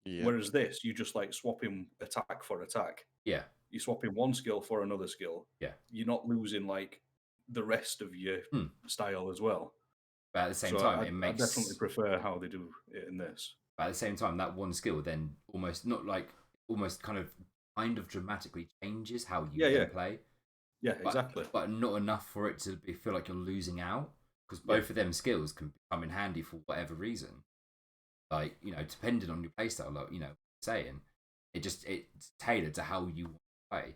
Whereas this, you just like swapping attack for attack. Yeah. You're swapping one skill for another skill. Yeah. You're not losing like the rest of your style as well. But at the same time, I definitely prefer how they do it in this. But at the same time, that one skill then almost kind of dramatically changes how you play. Yeah, exactly. But not enough for it to feel like you're losing out, because both of them skills can come in handy for whatever reason. Like, depending on your playstyle, like, saying it's tailored to how you want to play.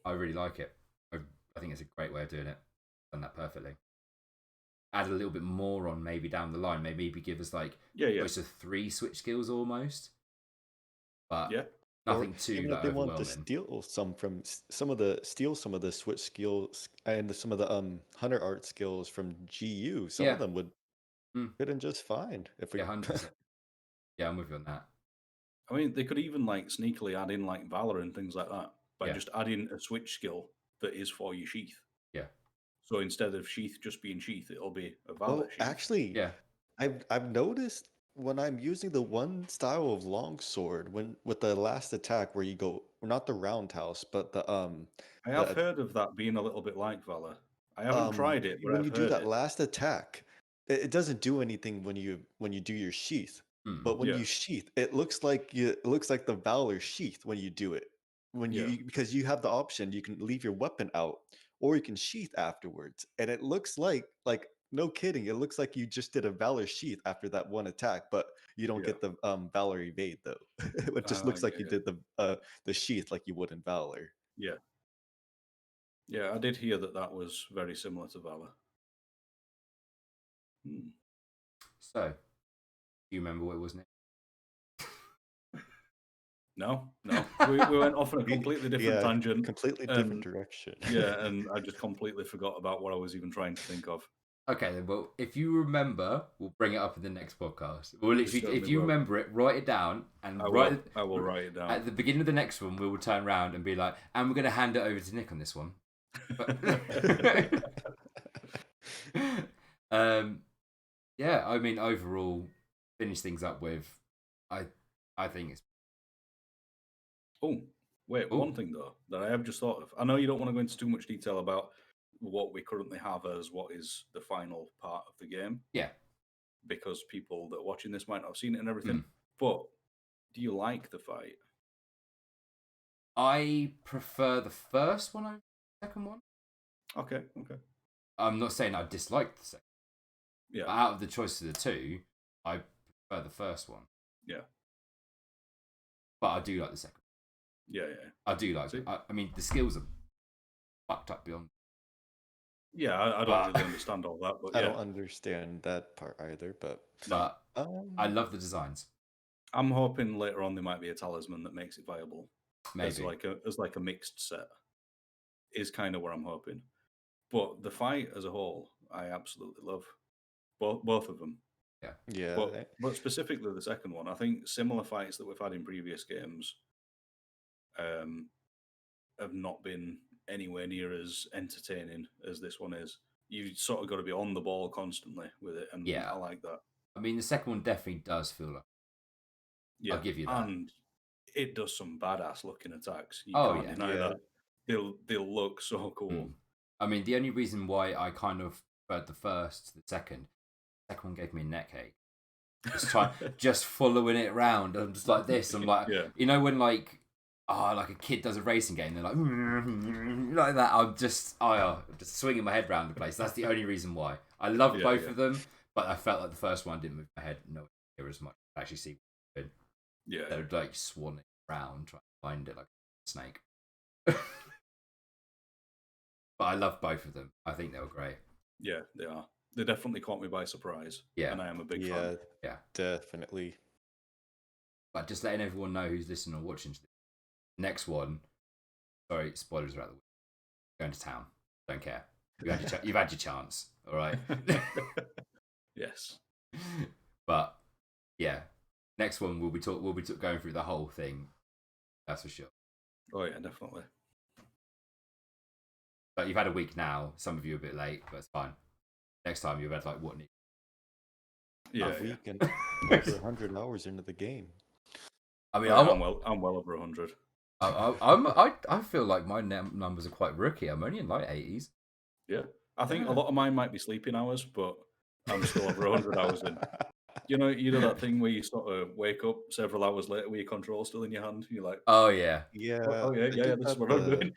I really like it. I think it's a great way of doing it. Done that perfectly. Add a little bit more on maybe down the line. Maybe give us like close to 3 switch skills almost. But nothing too even if they want to steal some of the switch skills and some of the hunter art skills from GU. Some of them would fit in just fine if we 100%. Yeah, I'm with you on that. I mean, they could even like sneakily add in like Valor and things like that by just adding a switch skill that is for your sheath. Yeah. So instead of sheath just being sheath, it'll be a Valor sheath. Actually, I've noticed when I'm using the one style of longsword, with the last attack where you go, not the roundhouse, but the I have heard of that being a little bit like Valor. I haven't tried it, but when you do that last attack, it doesn't do anything when you do your sheath. But when you sheath, it looks like the Valor sheath when you do it. Because you have the option, you can leave your weapon out, or you can sheath afterwards, and it looks like no kidding, it looks like you just did a Valor sheath after that one attack, but you don't Yeah. get the Valor evade though. It just looks like you did the sheath like you would in Valor. Yeah. Yeah, I did hear that was very similar to Valor. So, do you remember what it was next? No. We went off on a completely different tangent. Completely different direction. Yeah, and I just completely forgot about what I was even trying to think of. Okay, then. Well, if you remember, we'll bring it up in the next podcast. Well, literally, if you will. remember it, write it down, and I will write it down. At the beginning of the next one. We will turn around and be like, and we're going to hand it over to Nick on this one. Yeah, I mean, overall, finish things up with, I think it's. Oh, wait, one thing though that I have just thought of. I know you don't want to go into too much detail about what we currently have as what is the final part of the game. Yeah. Because people that are watching this might not have seen it and everything. But do you like the fight? I prefer the first one over the second one. Okay. I'm not saying I dislike the second. Yeah. But out of the choice of the two, I prefer the first one. Yeah. But I do like the second. Yeah. I do like it. I mean, the skills are fucked up beyond. Yeah, I don't really understand all that, but I don't understand that part either. But I love the designs. I'm hoping later on there might be a talisman that makes it viable. Maybe as like a mixed set is kind of where I'm hoping. But the fight as a whole, I absolutely love both of them. Yeah. But specifically the second one, I think similar fights that we've had in previous games have not been anywhere near as entertaining as this one is. You sort of got to be on the ball constantly with it, and I like that. I mean, the second one definitely does feel like. I'll give you that. And it does some badass looking attacks. You can't deny that. They'll look so cool. I mean, the only reason why I kind of preferred the first to the second one gave me a neck ache. Just following it around. I'm just like this. I'm like, you know, when like a kid does a racing game, they're like, like that. I'm just swinging my head around the place. That's the only reason why. I love both of them, but I felt like the first one didn't move my head nowhere near as much. I actually see what they're like swanning around trying to find it like a snake. But I love both of them. I think they were great. Yeah, they are. They definitely caught me by surprise. Yeah. And I am a big fan. Yeah, definitely. But just letting everyone know who's listening or watching. Next one, sorry, spoilers are out the way. Going to town. Don't care. You've had your chance. All right. Yes. But yeah, next one we'll be going through the whole thing. That's for sure. Oh yeah, definitely. But you've had a week now. Some of you are a bit late, but it's fine. Next time you've had like what? A week and over 100 hours into the game. I mean, I'm well over 100. I feel like my numbers are quite rookie. I'm only in like 80s. Yeah, I think a lot of mine might be sleeping hours, but I'm still over 100 hours in. You know that thing where you sort of wake up several hours later with your control still in your hand. You're like, oh yeah, yeah. This is what I'm doing.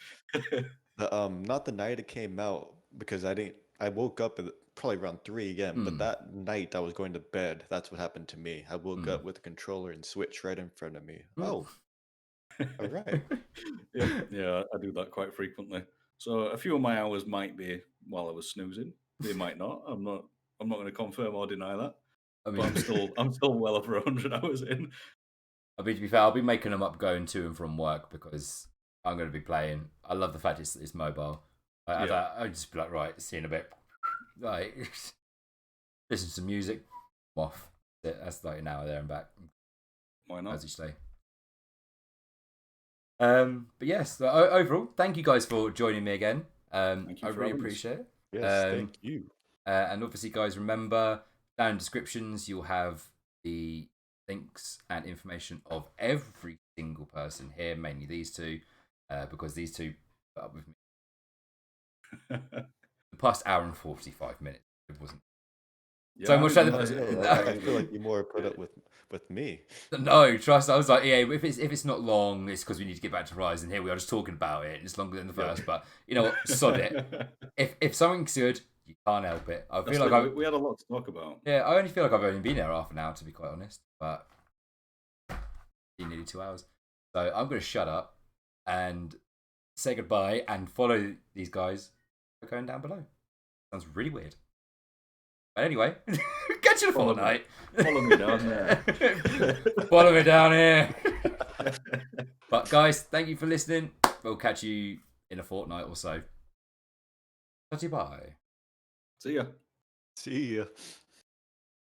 Not the night it came out, because I woke up probably around 3 again. But that night I was going to bed. That's what happened to me. I woke up with the controller and Switch right in front of me. Oh, all right. Yeah, I do that quite frequently. So a few of my hours might be while I was snoozing. They might not. I'm not going to confirm or deny that. I mean, but I'm still well over 100 hours in. I mean, to be fair, I'll be making them up going to and from work because I'm going to be playing. I love the fact it's mobile. I'd just be like, right, see you in a bit. Like, listen to some music. I'm off. That's like an hour there and back. Why not? As you say. But yes, overall, thank you guys for joining me again. I really appreciate it. Yes, thank you. And obviously, guys, remember down in descriptions you'll have the links and information of every single person here, mainly these two, because these two put up with me the past hour and 45 minutes. It wasn't so much. I feel like you more put up with with me. No, trust. I was like, yeah, if it's not long, it's because we need to get back to Rise, and here we are just talking about it. And it's longer than the first, but you know what? Sod it. If something's good, you can't help it. I feel like we had a lot to talk about. Yeah, I only feel like I've only been there half an hour, to be quite honest, but nearly 2 hours. So I'm going to shut up and say goodbye and follow these guys going down below. Sounds really weird. But anyway, catch you in a fortnight. Follow me down there. Follow me down here. But guys, thank you for listening. We'll catch you in a fortnight or so. Bye. See ya. See ya.